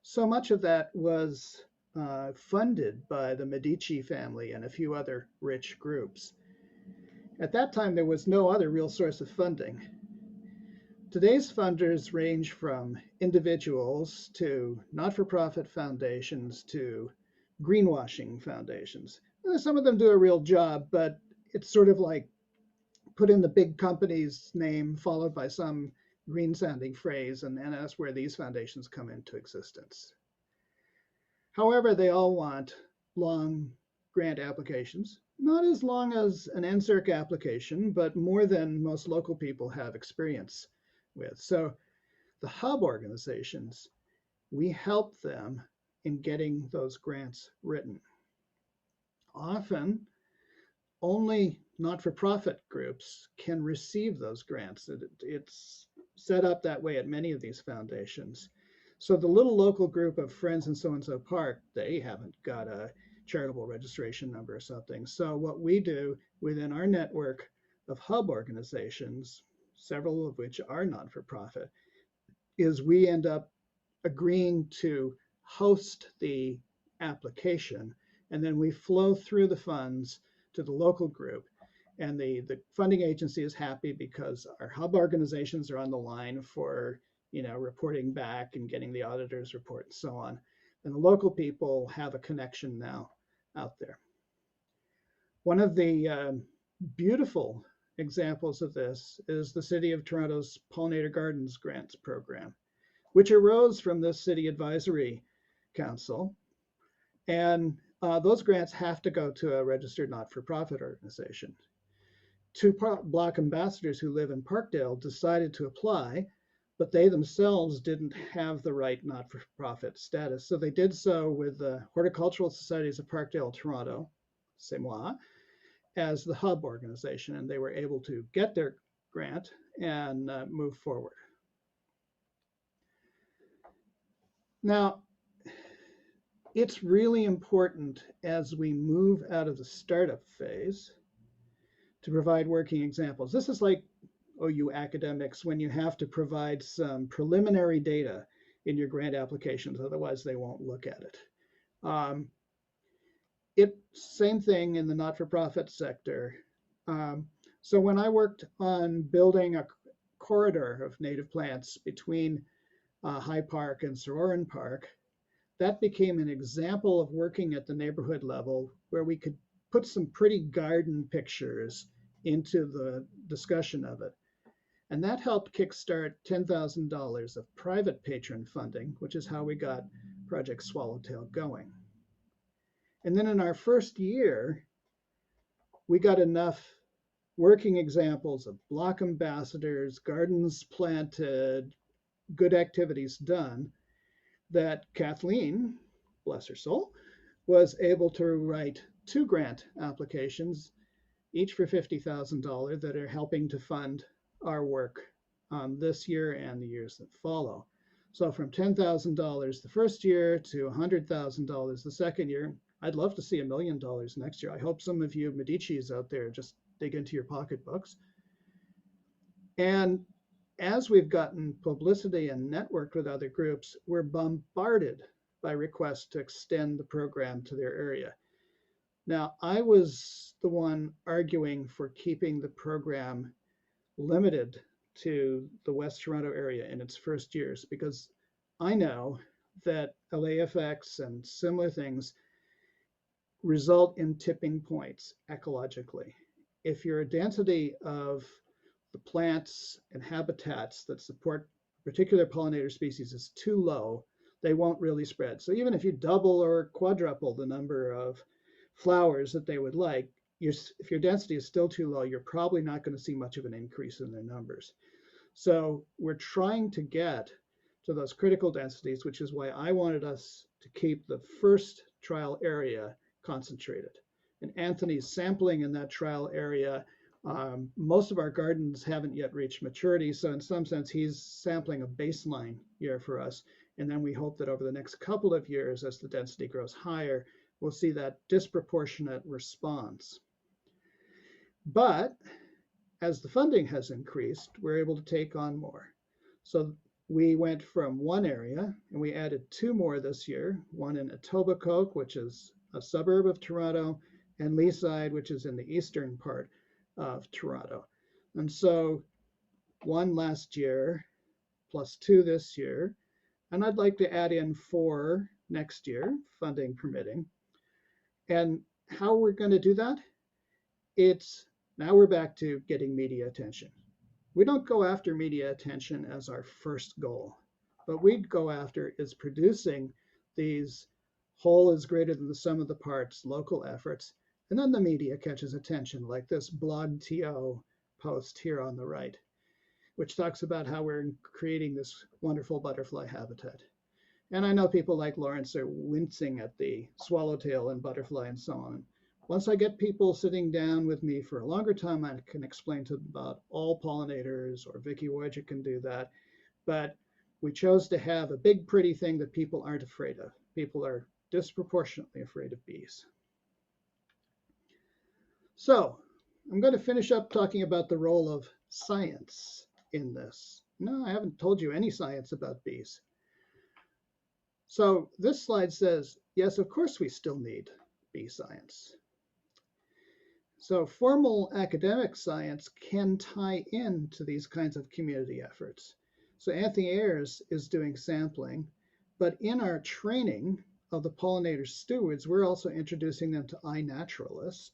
so much of that was funded by the Medici family and a few other rich groups. At that time, there was no other real source of funding. Today's funders range from individuals to not-for-profit foundations to greenwashing foundations. Some of them do a real job, but it's sort of like put in the big company's name followed by some green-sounding phrase, and that's where these foundations come into existence. However, they all want long grant applications, not as long as an NSERC application, but more than most local people have experience with. So the hub organizations, we help them in getting those grants written. Often, only not-for-profit groups can receive those grants. It's set up that way at many of these foundations. So the little local group of friends in so-and-so park, they haven't got a charitable registration number or something. So what we do within our network of hub organizations, several of which are not-for-profit, is we end up agreeing to host the application, and then we flow through the funds to the local group. And the funding agency is happy because our hub organizations are on the line for, you know, reporting back and getting the auditor's report and so on. And the local people have a connection now out there. One of the beautiful examples of this is the City of Toronto's Pollinator Gardens Grants Program, which arose from the City Advisory Council. And those grants have to go to a registered not-for-profit organization. Two Block ambassadors who live in Parkdale decided to apply, but they themselves didn't have the right not-for-profit status. So they did so with the Horticultural Societies of Parkdale, Toronto, c'est moi, as the hub organization, and they were able to get their grant and move forward. Now, it's really important as we move out of the startup phase to provide working examples. This is like OU academics when you have to provide some preliminary data in your grant applications, otherwise they won't look at it. Same thing in the not-for-profit sector. So when I worked on building a corridor of native plants between High Park and Sororan Park, that became an example of working at the neighborhood level where we could put some pretty garden pictures into the discussion of it. And that helped kickstart $10,000 of private patron funding, which is how we got Project Swallowtail going. And then in our first year, we got enough working examples of block ambassadors, gardens planted, good activities done, that Kathleen, bless her soul, was able to write 2 grant applications, each for $50,000, that are helping to fund our work this year and the years that follow. So from $10,000 the first year to $100,000 the second year. I'd love to see $1 million next year. I hope some of you Medicis out there just dig into your pocketbooks. And as we've gotten publicity and networked with other groups, we're bombarded by requests to extend the program to their area. Now, I was the one arguing for keeping the program limited to the West Toronto area in its first years, because I know that LAFX and similar things result in tipping points ecologically. If your density of the plants and habitats that support particular pollinator species is too low, they won't really spread. So even if you double or quadruple the number of flowers that they would like, if your density is still too low, you're probably not going to see much of an increase in their numbers. So we're trying to get to those critical densities, which is why I wanted us to keep the first trial area concentrated. And Anthony's sampling in that trial area. Most of our gardens haven't yet reached maturity, so in some sense, he's sampling a baseline year for us. And then we hope that over the next couple of years, as the density grows higher, we'll see that disproportionate response. But as the funding has increased, we're able to take on more. So we went from 1 area and we added 2 more this year, one in Etobicoke, which is a suburb of Toronto, and Leaside, which is in the eastern part of Toronto. And so 1 last year plus 2 this year, and I'd like to add in 4 next year, funding permitting. And how we're going to do that? Now we're back to getting media attention. We don't go after media attention as our first goal. What we'd go after is producing these whole is greater than the sum of the parts local efforts, and then the media catches attention, like this blog TO post here on the right, which talks about how we're creating this wonderful butterfly habitat. And I know people like Lawrence are wincing at the swallowtail and butterfly and so on. Once I get people sitting down with me for a longer time, I can explain to them about all pollinators, or Vicky Wojcik can do that. But we chose to have a big, pretty thing that people aren't afraid of. People are disproportionately afraid of bees. So I'm going to finish up talking about the role of science in this. No, I haven't told you any science about bees. So this slide says, yes, of course we still need bee science. So formal academic science can tie into these kinds of community efforts. So Anthony Ayers is doing sampling, but in our training of the pollinator stewards, we're also introducing them to iNaturalist,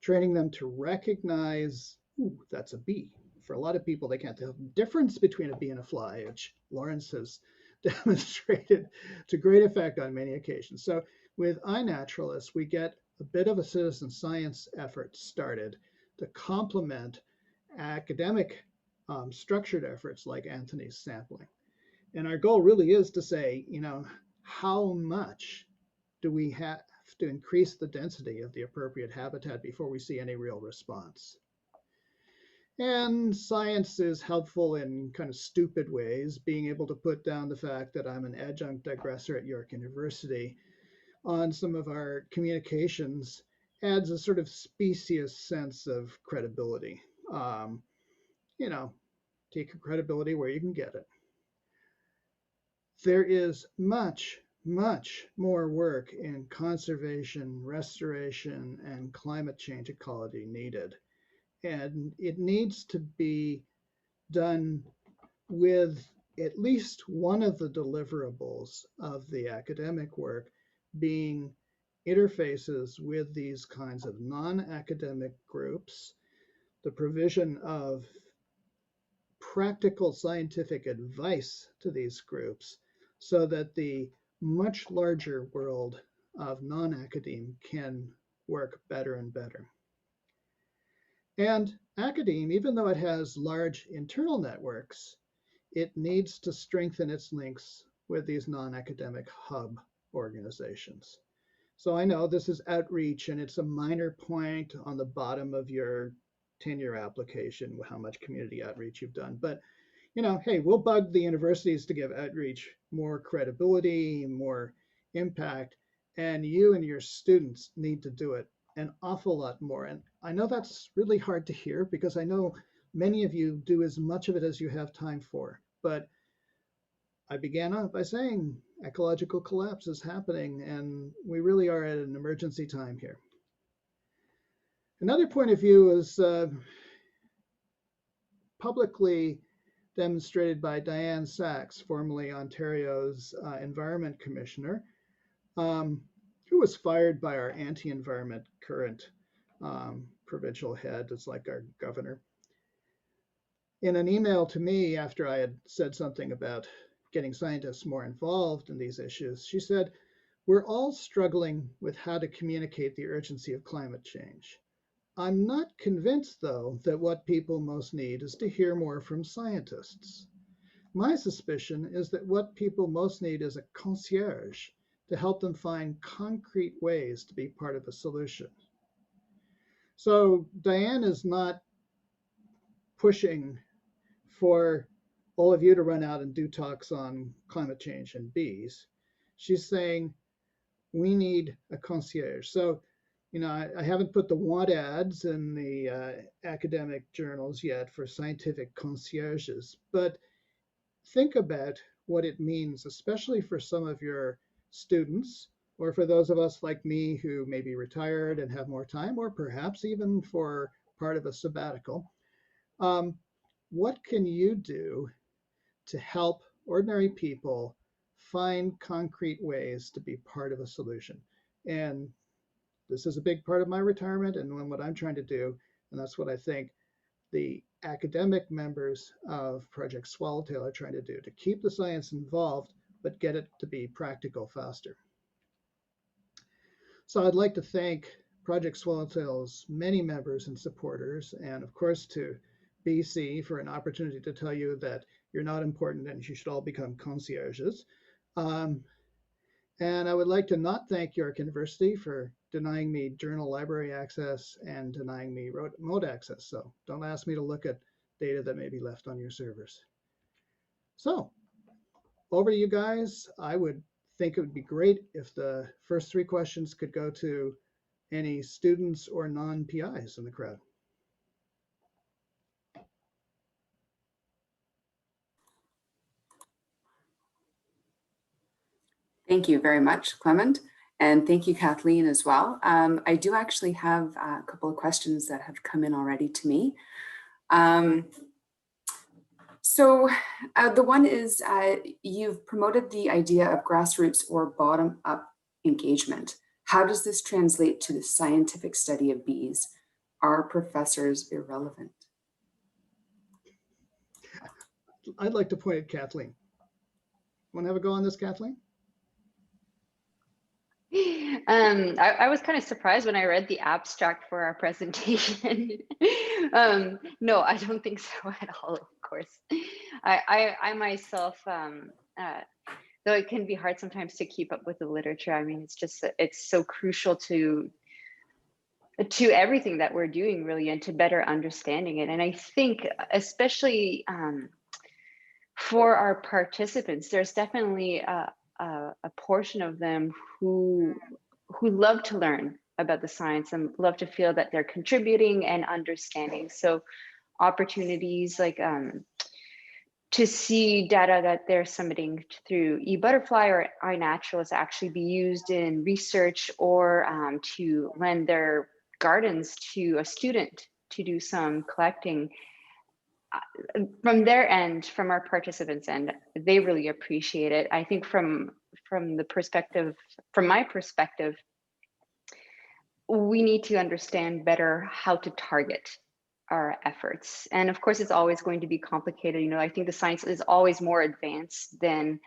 training them to recognize, ooh, that's a bee. For a lot of people, they can't tell the difference between a bee and a fly, which Lawrence has demonstrated to great effect on many occasions. So with iNaturalist, we get a bit of a citizen science effort started to complement academic structured efforts like Anthony's sampling. And our goal really is to say, how much do we have to increase the density of the appropriate habitat before we see any real response? And science is helpful in kind of stupid ways, being able to put down the fact that I'm an adjunct digressor at York University on some of our communications adds a sort of specious sense of credibility. Take your credibility where you can get it. There is much, much more work in conservation, restoration, and climate change ecology needed. And it needs to be done with at least one of the deliverables of the academic work being interfaces with these kinds of non-academic groups, the provision of practical scientific advice to these groups, so that the much larger world of non-academe can work better and better. And academe, even though it has large internal networks, it needs to strengthen its links with these non-academic hub organizations. So I know this is outreach and it's a minor point on the bottom of your tenure application, how much community outreach you've done. But, you know, hey, we'll bug the universities to give outreach more credibility, more impact, and you and your students need to do it an awful lot more. And I know that's really hard to hear because I know many of you do as much of it as you have time for. But I began by saying ecological collapse is happening and we really are at an emergency time here. Another point of view is publicly demonstrated by Diane Sachs, formerly Ontario's Environment Commissioner, who was fired by our anti-environment current provincial head. It's like our governor. In an email to me after I had said something about getting scientists more involved in these issues, she said, "We're all struggling with how to communicate the urgency of climate change. I'm not convinced, though, that what people most need is to hear more from scientists. My suspicion is that what people most need is a concierge to help them find concrete ways to be part of a solution." So Diane is not pushing for all of you to run out and do talks on climate change and bees. She's saying we need a concierge. So, you know, I haven't put the want ads in the academic journals yet for scientific concierges, but think about what it means, especially for some of your students, or for those of us like me who may be retired and have more time, or perhaps even for part of a sabbatical. What can you do to help ordinary people find concrete ways to be part of a solution? And this is a big part of my retirement and what I'm trying to do. And that's what I think the academic members of Project Swallowtail are trying to do, to keep the science involved, but get it to be practical faster. So I'd like to thank Project Swallowtail's many members and supporters, and of course to BC for an opportunity to tell you that you're not important and you should all become concierges. And I would like to not thank York University for denying me journal library access and denying me remote access. So don't ask me to look at data that may be left on your servers. So over to you guys. I would think it would be great if the first 3 questions could go to any students or non-PIs in the crowd. Thank you very much, Clement. And thank you, Kathleen, as well. I do actually have a couple of questions that have come in already to me. So the one is, you've promoted the idea of grassroots or bottom-up engagement. How does this translate to the scientific study of bees? Are professors irrelevant? I'd like to point at Kathleen. Want to have a go on this, Kathleen? I was kind of surprised when I read the abstract for our presentation. No, I don't think so at all, of course. I myself, though it can be hard sometimes to keep up with the literature, I mean, it's so crucial to everything that we're doing, really, and to better understanding it. And I think especially for our participants, there's definitely a portion of them who love to learn about the science and love to feel that they're contributing and understanding. So opportunities like to see data that they're submitting through eButterfly or iNaturalist actually be used in research, or to lend their gardens to a student to do some collecting. From their end, from our participants' end, they really appreciate it. I think from my perspective, we need to understand better how to target our efforts. And of course, it's always going to be complicated. You know, I think the science is always more advanced than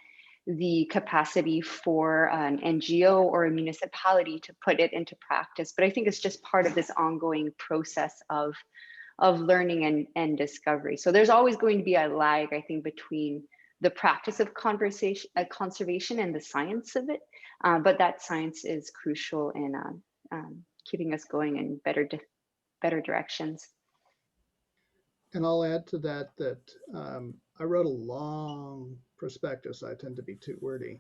the capacity for an NGO or a municipality to put it into practice. But I think it's just part of this ongoing process of learning and discovery. So there's always going to be a lag, I think, between the practice of conservation and the science of it. But that science is crucial in keeping us going in better directions. And I'll add to that I wrote a long prospectus. I tend to be too wordy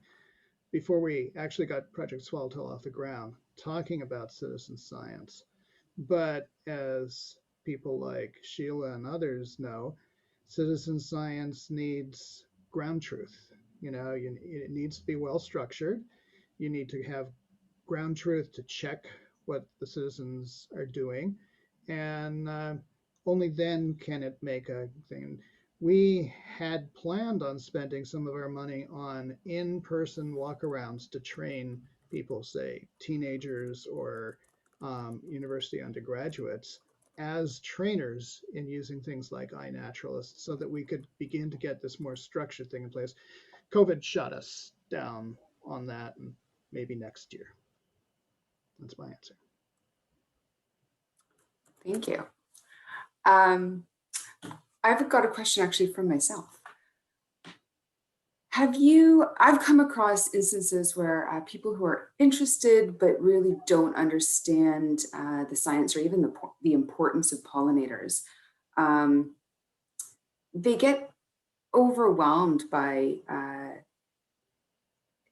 before we actually got Project Swallowtail off the ground, talking about citizen science. But as people like Sheila and others know, citizen science needs ground truth. It needs to be well structured. You need to have ground truth to check what the citizens are doing, and only then can it make a thing. We had planned on spending some of our money on in-person walkarounds to train people, say teenagers or university undergraduates, as trainers in using things like iNaturalist, so that we could begin to get this more structured thing in place. COVID shut us down on that, and maybe next year. That's my answer. Thank you. I've got a question actually from myself. I've come across instances where people who are interested but really don't understand the science or even the importance of pollinators, they get overwhelmed by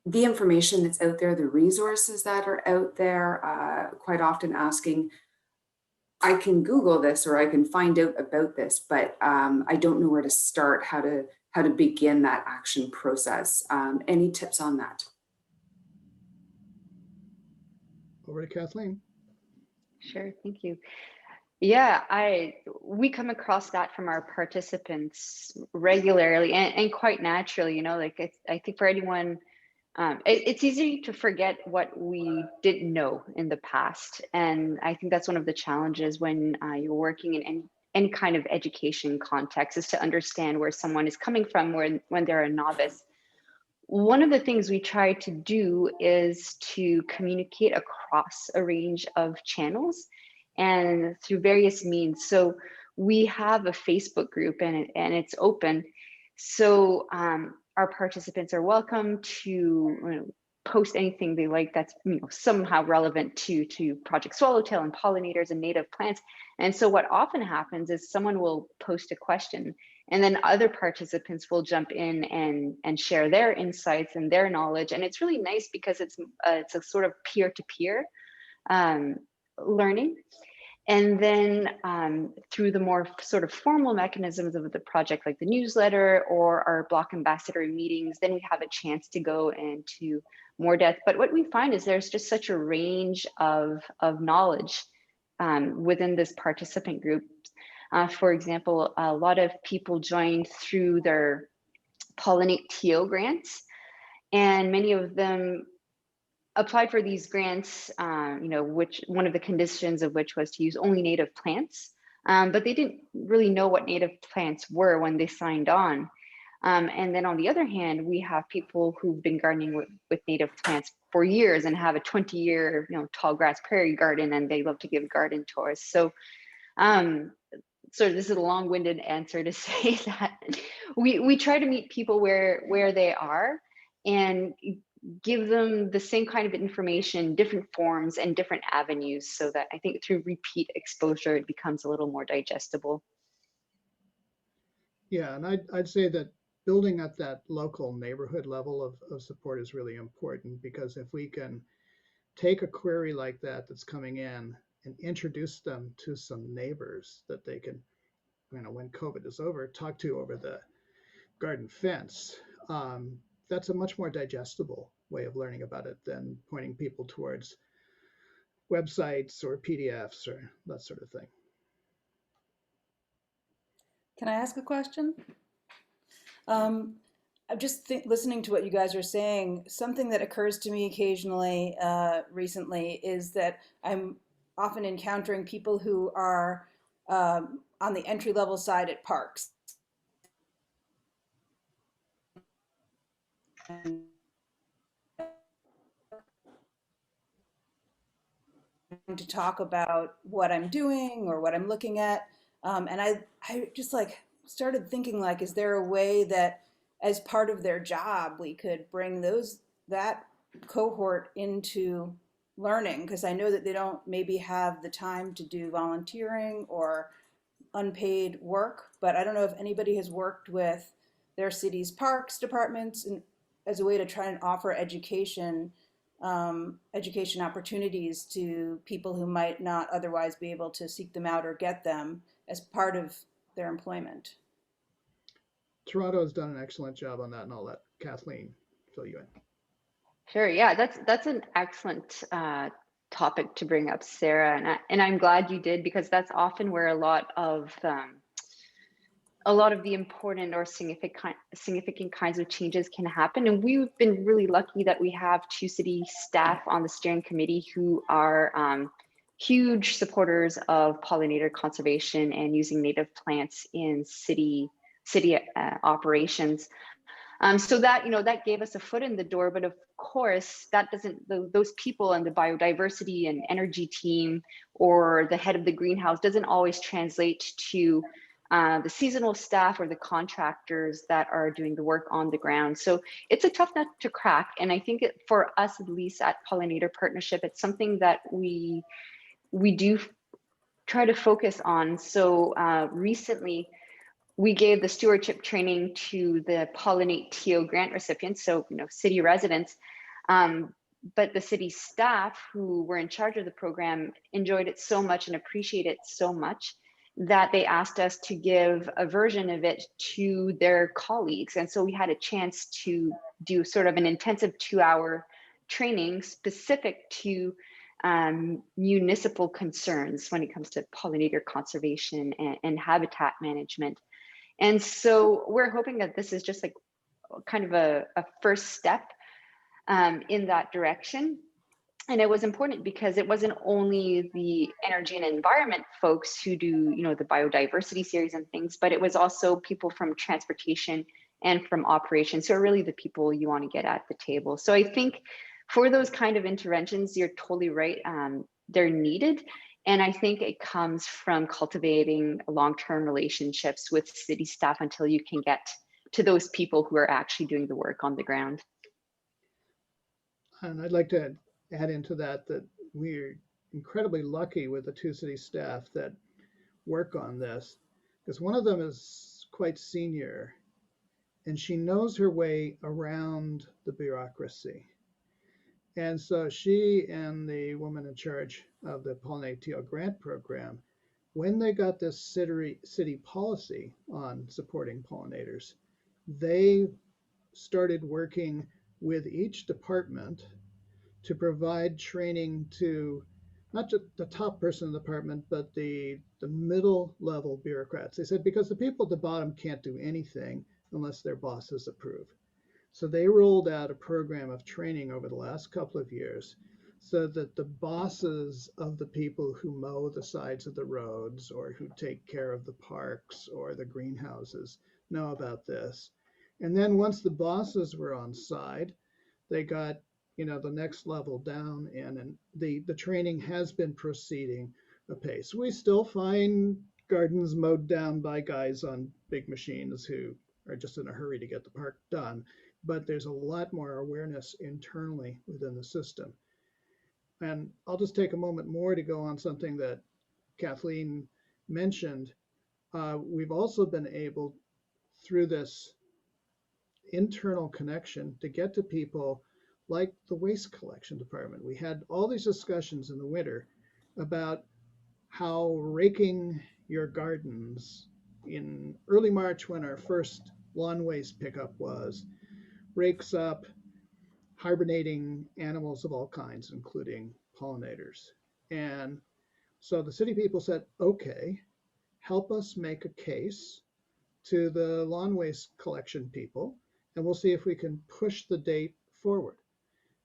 the information that's out there, the resources that are out there, quite often asking, I can Google this or I can find out about this, but I don't know where to start, how to begin that action process. Any tips on that? Over to Kathleen. Sure, thank you. Yeah, we come across that from our participants regularly and quite naturally. I think for anyone, it's easy to forget what we didn't know in the past. And I think that's one of the challenges when you're working in any kind of education context, is to understand where someone is coming from when they're a novice. One of the things we try to do is to communicate across a range of channels and through various means. So we have a Facebook group and it's open. So our participants are welcome to post anything they like that's somehow relevant to Project Swallowtail and pollinators and native plants. And so what often happens is someone will post a question, and then other participants will jump in and share their insights and their knowledge. And it's really nice because it's a sort of peer-to-peer learning. And then through the more sort of formal mechanisms of the project, like the newsletter or our block ambassador meetings, then we have a chance to go into more depth. But what we find is there's just such a range of knowledge within this participant group. For example, a lot of people joined through their Pollinate TO grants, and many of them applied for these grants, which one of the conditions of which was to use only native plants, but they didn't really know what native plants were when they signed on. And then on the other hand, we have people who've been gardening with native plants for years and have a 20-year, tall grass prairie garden, and they love to give garden tours. So this is a long-winded answer to say that we try to meet people where they are and give them the same kind of information, different forms and different avenues, so that I think through repeat exposure, it becomes a little more digestible. Yeah, and I'd say that building at that local neighborhood level of support is really important, because if we can take a query like that's coming in and introduce them to some neighbors that they can, when COVID is over, talk to over the garden fence, that's a much more digestible way of learning about it than pointing people towards websites or PDFs or that sort of thing. Can I ask a question? I'm just listening to what you guys are saying. Something that occurs to me occasionally recently is that I'm often encountering people who are on the entry-level side at parks. And to talk about what I'm doing or what I'm looking at. And I just like started thinking like, is there a way that as part of their job, we could bring that cohort into learning? Because I know that they don't maybe have the time to do volunteering or unpaid work, but I don't know if anybody has worked with their city's parks departments and as a way to try and offer education opportunities to people who might not otherwise be able to seek them out or get them as part of their employment. Toronto has done an excellent job on that, and I'll let Kathleen fill you in. Sure. Yeah, that's an excellent topic to bring up, Sarah, and I'm glad you did, because that's often where a lot of the important or significant kinds of changes can happen. And we've been really lucky that we have two city staff on the steering committee who are huge supporters of pollinator conservation and using native plants in city operations. So that, that gave us a foot in the door, but of course that doesn't, those people and the biodiversity and energy team or the head of the greenhouse doesn't always translate to the seasonal staff or the contractors that are doing the work on the ground. So it's a tough nut to crack. And I think for us, at least at Pollinator Partnership, it's something that we do try to focus on. So recently, we gave the stewardship training to the Pollinate TO grant recipients, so city residents, but the city staff who were in charge of the program enjoyed it so much and appreciate it so much that they asked us to give a version of it to their colleagues. And so we had a chance to do sort of an intensive 2-hour training specific to municipal concerns when it comes to pollinator conservation and habitat management. And so we're hoping that this is just like kind of a first step in that direction. And it was important because it wasn't only the energy and environment folks who do, the biodiversity series and things, but it was also people from transportation and from operations. So really the people you want to get at the table. So I think for those kind of interventions, you're totally right. They're needed. And I think it comes from cultivating long-term relationships with city staff until you can get to those people who are actually doing the work on the ground. And I'd like to add into that we're incredibly lucky with the two city staff that work on this, because one of them is quite senior and she knows her way around the bureaucracy. And so she and the woman in charge of the Pollinator grant program, when they got this city policy on supporting pollinators, they started working with each department to provide training to not just the top person in the department, but the middle level bureaucrats. They said, because the people at the bottom can't do anything unless their bosses approve. So they rolled out a program of training over the last couple of years so that the bosses of the people who mow the sides of the roads or who take care of the parks or the greenhouses know about this. And then once the bosses were on side, they got the next level down in, and the training has been proceeding apace. We still find gardens mowed down by guys on big machines who are just in a hurry to get the park done, but there's a lot more awareness internally within the system. And I'll just take a moment more to go on something that Kathleen mentioned. We've also been able, through this internal connection, to get to people like the waste collection department. We had all these discussions in the winter about how raking your gardens in early March, when our first lawn waste pickup was, rakes up hibernating animals of all kinds, including pollinators. And so the city people said, okay, help us make a case to the lawn waste collection people, and we'll see if we can push the date forward.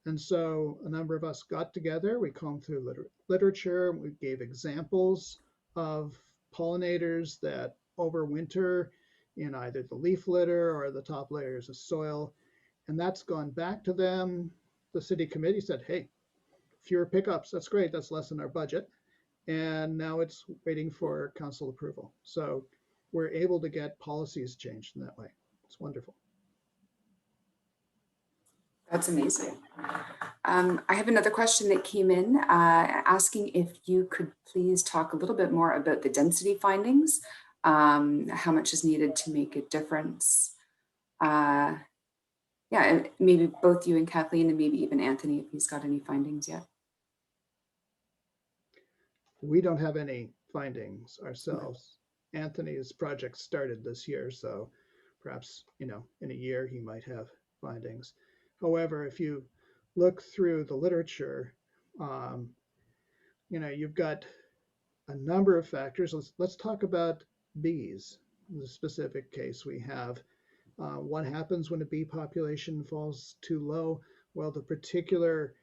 And so a number of us got together, we combed through literature, we gave examples of pollinators that overwinter in either the leaf litter or the top layers of soil. And that's gone back to them. The city committee said, hey, fewer pickups. That's great. That's less than our budget. And now it's waiting for council approval. So we're able to get policies changed in that way. It's wonderful. That's amazing. I have another question that came in asking if you could please talk a little bit more about the density findings, how much is needed to make a difference. Yeah, and maybe both you and Kathleen, and maybe even Anthony, if he's got any findings yet. We don't have any findings ourselves. Anthony's project started this year, so perhaps, in a year he might have findings. However, if you look through the literature, you've got a number of factors. Let's talk about bees. In the specific case we have, what happens when a bee population falls too low? Well, the particular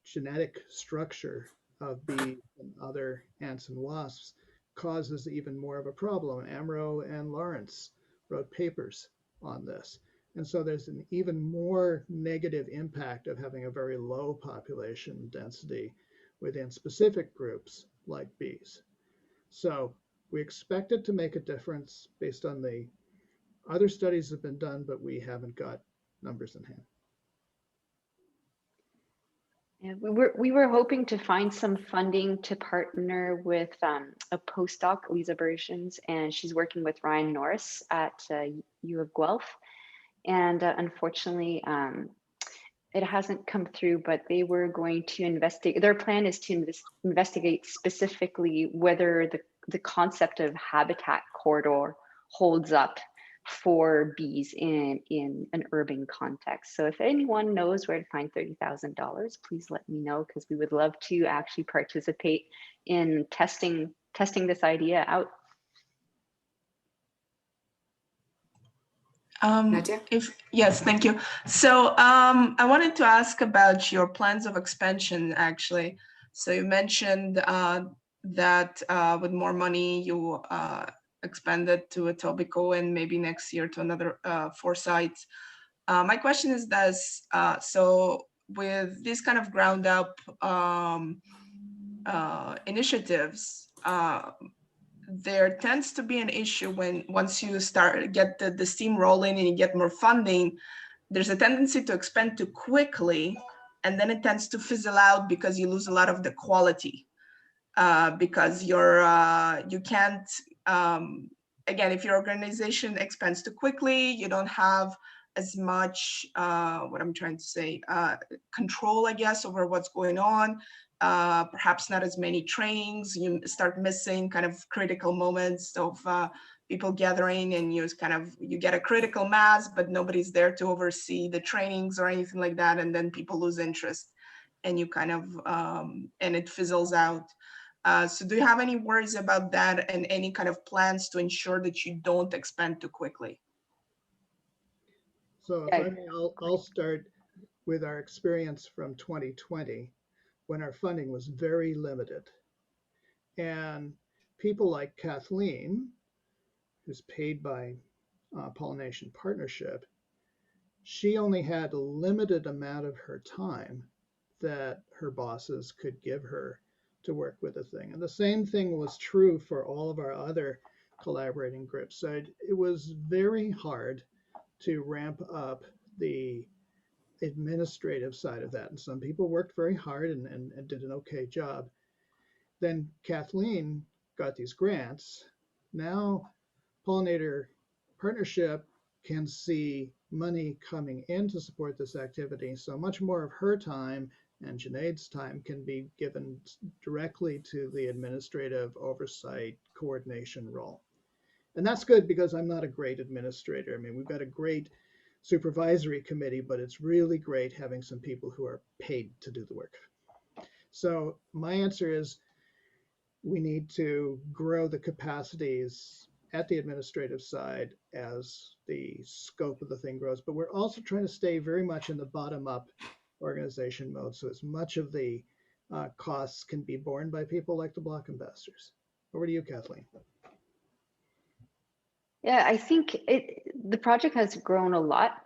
genetic structure of bees and other ants and wasps causes even more of a problem. Amro and Lawrence wrote papers on this. And so there's an even more negative impact of having a very low population density within specific groups like bees. So we expect it to make a difference based on the other studies that have been done, but we haven't got numbers in hand. Yeah, we were hoping to find some funding to partner with a postdoc, Lisa Bergens, and she's working with Ryan Norris at U of Guelph. And unfortunately, it hasn't come through, but they were going to investigate. Their plan is to investigate specifically whether the concept of habitat corridor holds up for bees in an urban context. So if anyone knows where to find $30,000, please let me know, because we would love to actually participate in testing this idea out. Yes, thank you. So I wanted to ask about your plans of expansion, actually. So you mentioned that with more money, you expanded to Etobicoke and maybe next year to another 4 sites. My question is this, so with these kind of ground up initiatives, there tends to be an issue when once you get the steam rolling and you get more funding, there's a tendency to expand too quickly, and then it tends to fizzle out because you lose a lot of the quality. Because you can't, again, if your organization expands too quickly, you don't have as much, what I'm trying to say, control, I guess, over what's going on. Perhaps not as many trainings. You start missing kind of critical moments of people gathering, and you get a critical mass, but nobody's there to oversee the trainings or anything like that, and then people lose interest, and you kind of and it fizzles out. So do you have any worries about that, and any kind of plans to ensure that you don't expand too quickly? So if I may, I'll start with our experience from 2020, when our funding was very limited. And people like Kathleen, who's paid by Pollination Partnership, she only had a limited amount of her time that her bosses could give her to work with a thing. And the same thing was true for all of our other collaborating groups. So it was very hard to ramp up the administrative side of that. And some people worked very hard and did an okay job. Then Kathleen got these grants. Now Pollinator Partnership can see money coming in to support this activity. So much more of her time and Junaid's time can be given directly to the administrative oversight coordination role. And that's good, because I'm not a great administrator. I mean, we've got a great supervisory committee, but it's really great having some people who are paid to do the work. So my answer is, we need to grow the capacities at the administrative side as the scope of the thing grows. But we're also trying to stay very much in the bottom-up organization mode, so as much of the costs can be borne by people like the block ambassadors. Over to you, Kathleen. Yeah, I think the project has grown a lot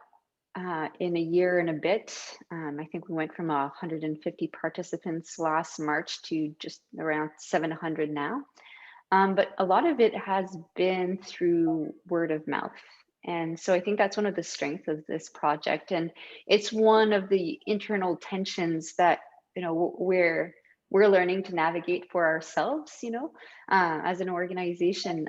in a year and a bit. I think we went from 150 participants last March to just around 700 now. But a lot of it has been through word of mouth. And so I think that's one of the strengths of this project. And it's one of the internal tensions that, we're learning to navigate for ourselves, as an organization.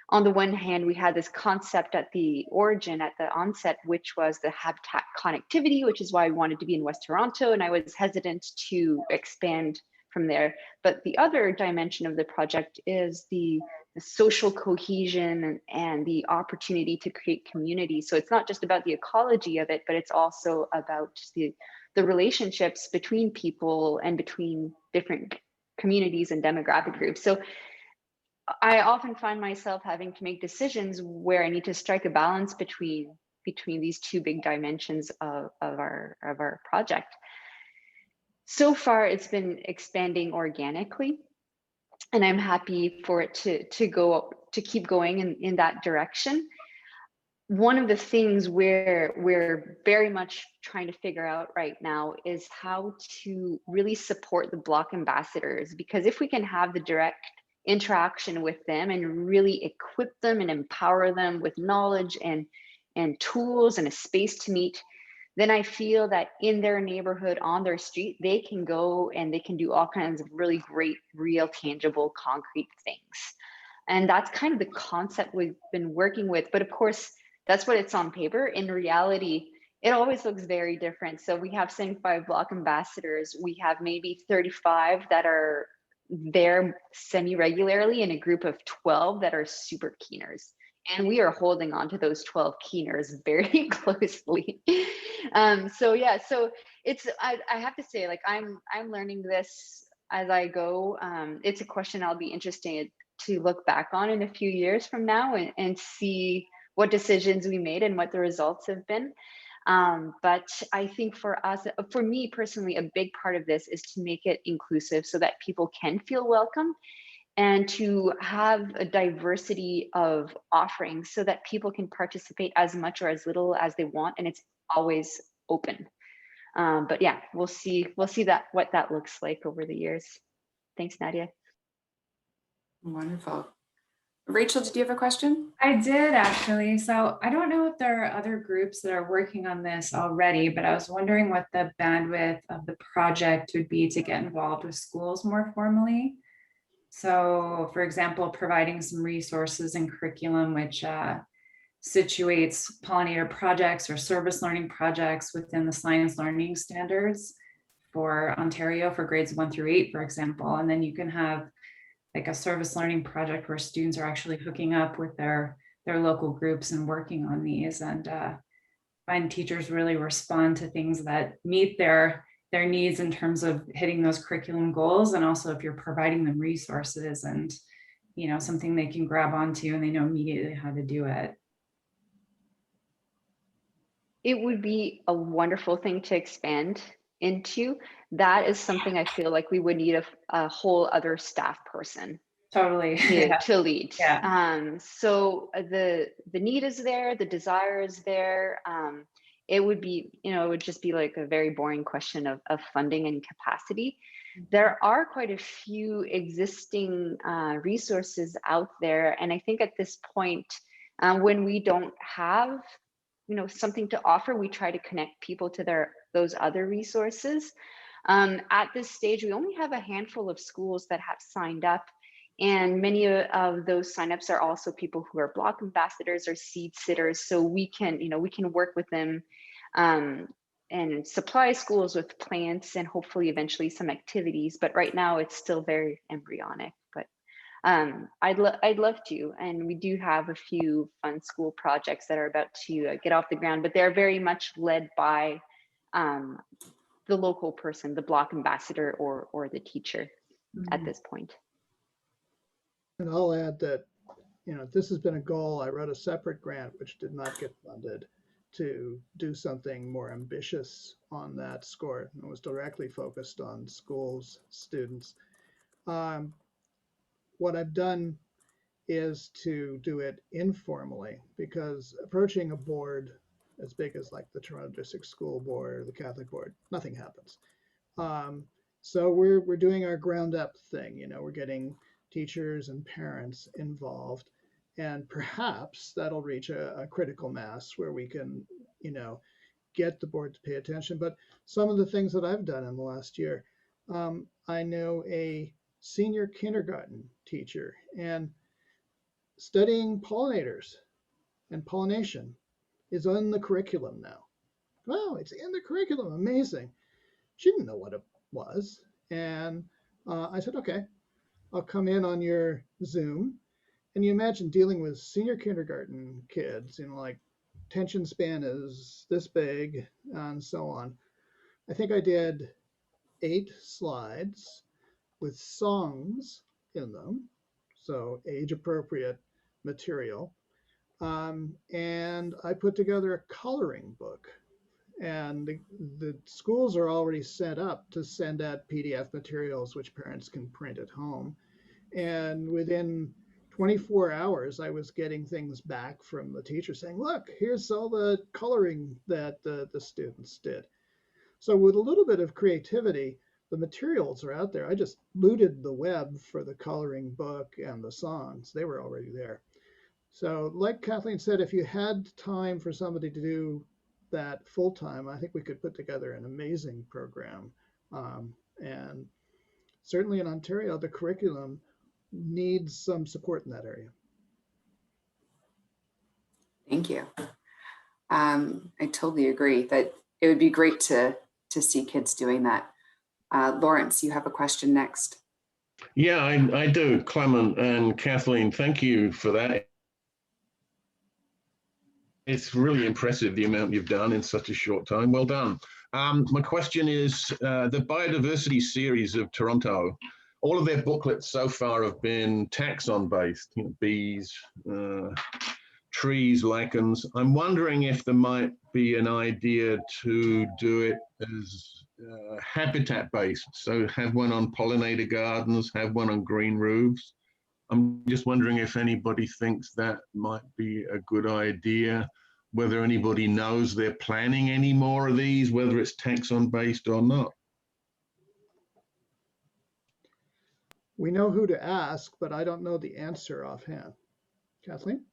On the one hand, we had this concept at the origin, at the onset, which was the habitat connectivity, which is why I wanted to be in West Toronto. And I was hesitant to expand from there. But the other dimension of the project is the social cohesion and the opportunity to create community. So it's not just about the ecology of it, but it's also about the relationships between people and between different communities and demographic groups. So I often find myself having to make decisions where I need to strike a balance between these two big dimensions of our project. So far, it's been expanding organically, and I'm happy for it to keep going in that direction. One of the things we're very much trying to figure out right now is how to really support the Block ambassadors, because if we can have the direct interaction with them and really equip them and empower them with knowledge and tools and a space to meet, then I feel that in their neighborhood, on their street, they can go and they can do all kinds of really great, real, tangible, concrete things. And that's kind of the concept we've been working with. But of course, that's what it's on paper. In reality, it always looks very different. So we have 75 Block ambassadors. We have maybe 35 that are there semi-regularly, and a group of 12 that are super keeners. And we are holding on to those 12 keeners very closely. So yeah, so it's, I have to say, like, I'm learning this as I go. It's a question I'll be interested to look back on in a few years from now and see what decisions we made and what the results have been. But I think for us, for me personally, a big part of this is to make it inclusive so that people can feel welcome, and to have a diversity of offerings so that people can participate as much or as little as they want, and it's always open. But yeah, we'll see that what that looks like over the years. Thanks, Nadia. Wonderful. Rachel, did you have a question? I did actually. So I don't know if there are other groups that are working on this already, but I was wondering what the bandwidth of the project would be to get involved with schools more formally. So for example, providing some resources and curriculum which situates pollinator projects or service learning projects within the science learning standards for Ontario for grades 1 through 8, for example. And then you can have like a service learning project where students are actually hooking up with their local groups and working on these, and find teachers really respond to things that meet their needs in terms of hitting those curriculum goals. And also if you're providing them resources and, something they can grab onto and they know immediately how to do it. It would be a wonderful thing to expand into. That is something I feel like we would need a whole other staff person Totally. to lead. Yeah. So the need is there, the desire is there. It would be, it would just be like a very boring question of funding and capacity. There are quite a few existing resources out there. And I think at this point, when we don't have something to offer, we try to connect people to those other resources. At this stage, we only have a handful of schools that have signed up, and many of those signups are also people who are Block ambassadors or seed sitters. So we can work with them and supply schools with plants and hopefully eventually some activities. But right now it's still very embryonic. But I'd love to, and we do have a few fun school projects that are about to get off the ground, but they're very much led by the local person, the Block ambassador or the teacher at this point. And I'll add that, this has been a goal. I wrote a separate grant, which did not get funded, to do something more ambitious on that score. It was directly focused on schools, students. What I've done is to do it informally, because approaching a board as big as like the Toronto District School Board or the Catholic Board. Nothing happens. So we're doing our ground up thing. You know, we're getting teachers and parents involved, and perhaps that'll reach a critical mass where we can, you know, get the board to pay attention. But some of the things that I've done in the last year, I know a senior kindergarten teacher, and studying pollinators and pollination is in the curriculum now. Wow, it's in the curriculum. Amazing. She didn't know what it was. And I said, okay, I'll come in on your Zoom. And you imagine dealing with senior kindergarten kids, you know, like attention span is this big and so on. I think I did 8 slides with songs in them, so age appropriate material. And I put together a coloring book. And the schools are already set up to send out PDF materials, which parents can print at home. And within 24 hours, I was getting things back from the teacher saying, look, here's all the coloring that the students did. So with a little bit of creativity, the materials are out there. I just looted the web for the coloring book and the songs. They were already there. So like Kathleen said, if you had time for somebody to do that full time, I think we could put together an amazing program. And certainly in Ontario, the curriculum needs some support in that area. Thank you. I totally agree that it would be great to see kids doing that. Lawrence, you have a question next. Yeah, I do, Clement and Kathleen, thank you for that. It's really impressive the amount you've done in such a short time. Well done. My question is, the biodiversity series of Toronto, all of their booklets so far have been taxon based, you know, bees, trees, lichens. I'm wondering if there might be an idea to do it as habitat based. So have one on pollinator gardens, have one on green roofs. I'm just wondering if anybody thinks that might be a good idea, whether anybody knows they're planning any more of these, whether it's taxon based or not. We know who to ask, but I don't know the answer offhand. Kathleen?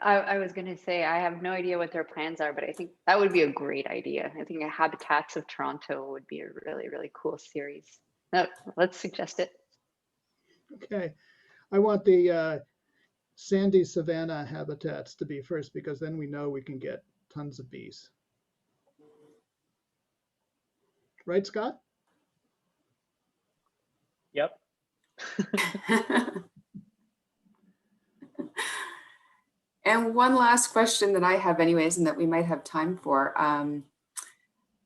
I was going to say, I have no idea what their plans are, but I think that would be a great idea. I think a Habitats of Toronto would be a really, really cool series. No, let's suggest it. Okay. I want the sandy savanna habitats to be first, because then we know we can get tons of bees. Right, Scott? Yep. And one last question that I have anyways, and that we might have time for,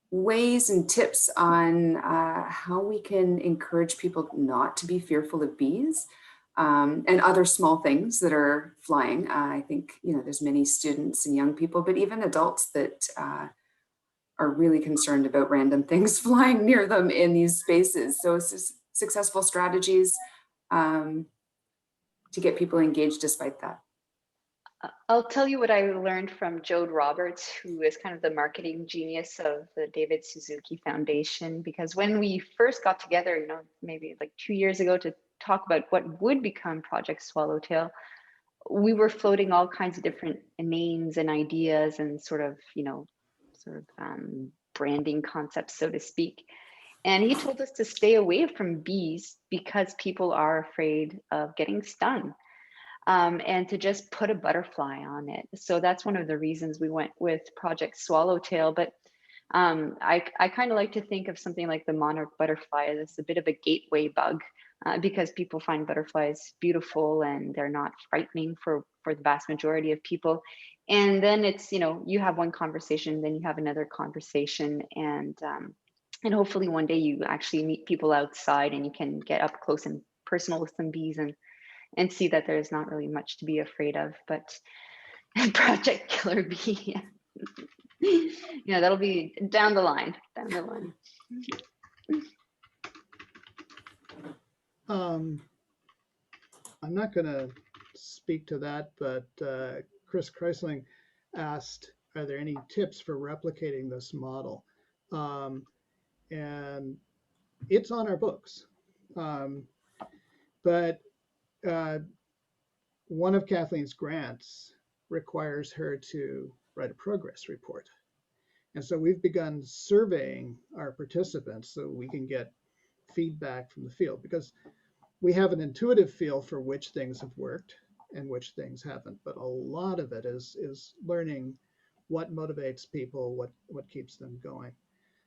ways and tips on how we can encourage people not to be fearful of bees and other small things that are flying. I think, you know, there's many students and young people, but even adults that are really concerned about random things flying near them in these spaces. So successful strategies to get people engaged despite that. I'll tell you what I learned from Jode Roberts, who is kind of the marketing genius of the David Suzuki Foundation, because when we first got together, you know, maybe like 2 years ago to talk about what would become Project Swallowtail, we were floating all kinds of different names and ideas and sort of, you know, branding concepts, so to speak. And he told us to stay away from bees because people are afraid of getting stung. And to just put a butterfly on it. So that's one of the reasons we went with Project Swallowtail. But I kind of like to think of something like the monarch butterfly as a bit of a gateway bug because people find butterflies beautiful and they're not frightening for the vast majority of people. And then it's, you know, you have one conversation, then you have another conversation, and hopefully one day you actually meet people outside and you can get up close and personal with some bees and see that there's not really much to be afraid of. But Project Killer Bee, yeah, that'll be down the line. I'm not going to speak to that, but Chris Kreisling asked are there any tips for replicating this model? And it's on our books. But one of Kathleen's grants requires her to write a progress report. And so we've begun surveying our participants so we can get feedback from the field, because we have an intuitive feel for which things have worked and which things haven't. But a lot of it is learning what motivates people, what keeps them going.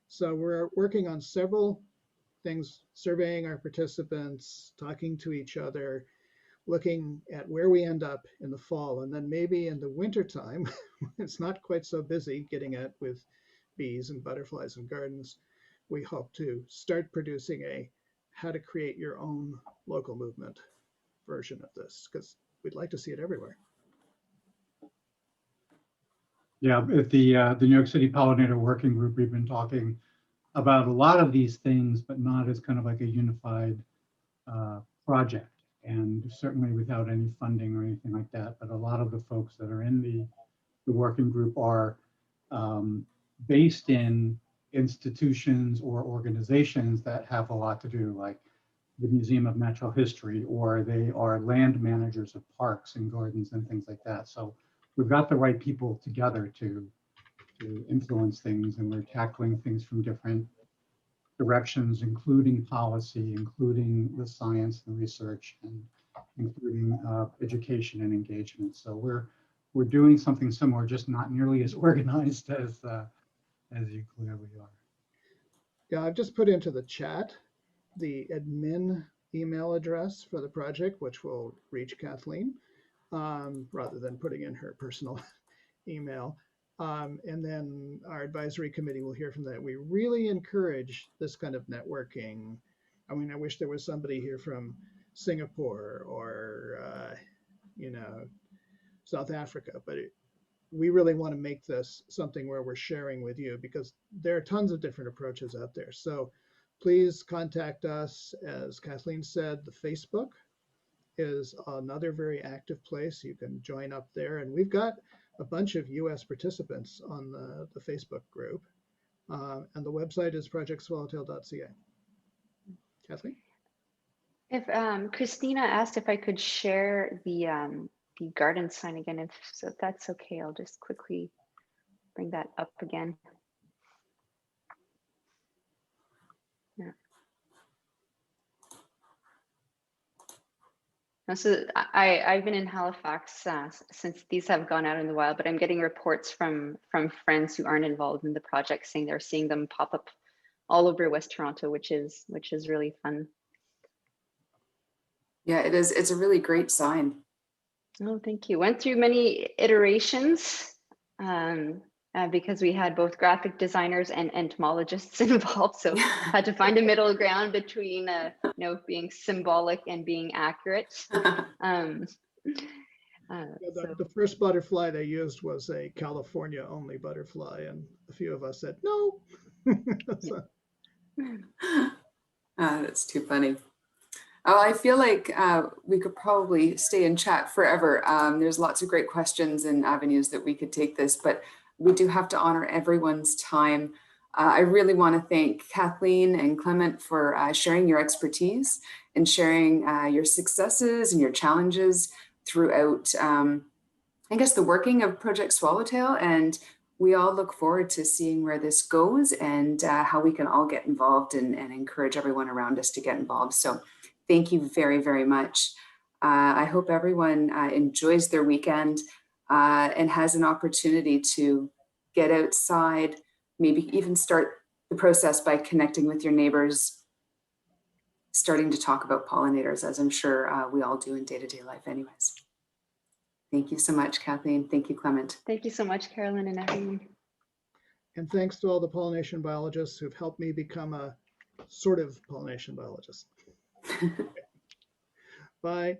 So we're working on several things, surveying our participants, talking to each other, looking at where we end up in the fall, and then maybe in the wintertime, it's not quite so busy getting at with bees and butterflies and gardens, we hope to start producing a how to create your own local movement version of this, because we'd like to see it everywhere. Yeah, at the New York City Pollinator Working Group, we've been talking about a lot of these things, but not as kind of like a unified project, and certainly without any funding or anything like that. But a lot of the folks that are in the working group are based in institutions or organizations that have a lot to do, like the Museum of Natural History, or they are land managers of parks and gardens and things like that. So we've got the right people together to influence things, and we're tackling things from different directions, including policy, including the science and research, and including education and engagement. So we're doing something similar, just not nearly as organized as you clearly are. Yeah, I've just put into the chat the admin email address for the project, which will reach Kathleen, rather than putting in her personal email. And then our advisory committee will hear from that. We really encourage this kind of networking. I mean, I wish there was somebody here from Singapore or, South Africa, but we really want to make this something where we're sharing with you, because there are tons of different approaches out there. So please contact us. As Kathleen said, the Facebook is another very active place. You can join up there. And we've got a bunch of US participants on the Facebook group. And the website is projectswallowtail.ca. Kathleen? If Christina asked if I could share the garden sign again, if that's okay, I'll just quickly bring that up again. Yeah. So I've been in Halifax since these have gone out in the wild, but I'm getting reports from friends who aren't involved in the project saying they're seeing them pop up all over West Toronto, which is really fun. Yeah, it is. It's a really great sign. Oh, thank you. Went through many iterations because we had both graphic designers and entomologists involved. So had to find a middle ground between being symbolic and being accurate. The first butterfly they used was a California only butterfly, and a few of us said no. That's too funny. Oh, I feel like we could probably stay in chat forever. There's lots of great questions and avenues that we could take this, but we do have to honor everyone's time. I really want to thank Kathleen and Clement for sharing your expertise and sharing your successes and your challenges throughout, I guess, the working of Project Swallowtail. And we all look forward to seeing where this goes and how we can all get involved and encourage everyone around us to get involved. So thank you very, very much. I hope everyone enjoys their weekend and has an opportunity to get outside, maybe even start the process by connecting with your neighbors, starting to talk about pollinators, as I'm sure we all do in day-to-day life anyways. Thank you so much, Kathleen. Thank you, Clement. Thank you so much, Carolyn and everyone. And thanks to all the pollination biologists who've helped me become a sort of pollination biologist. Bye.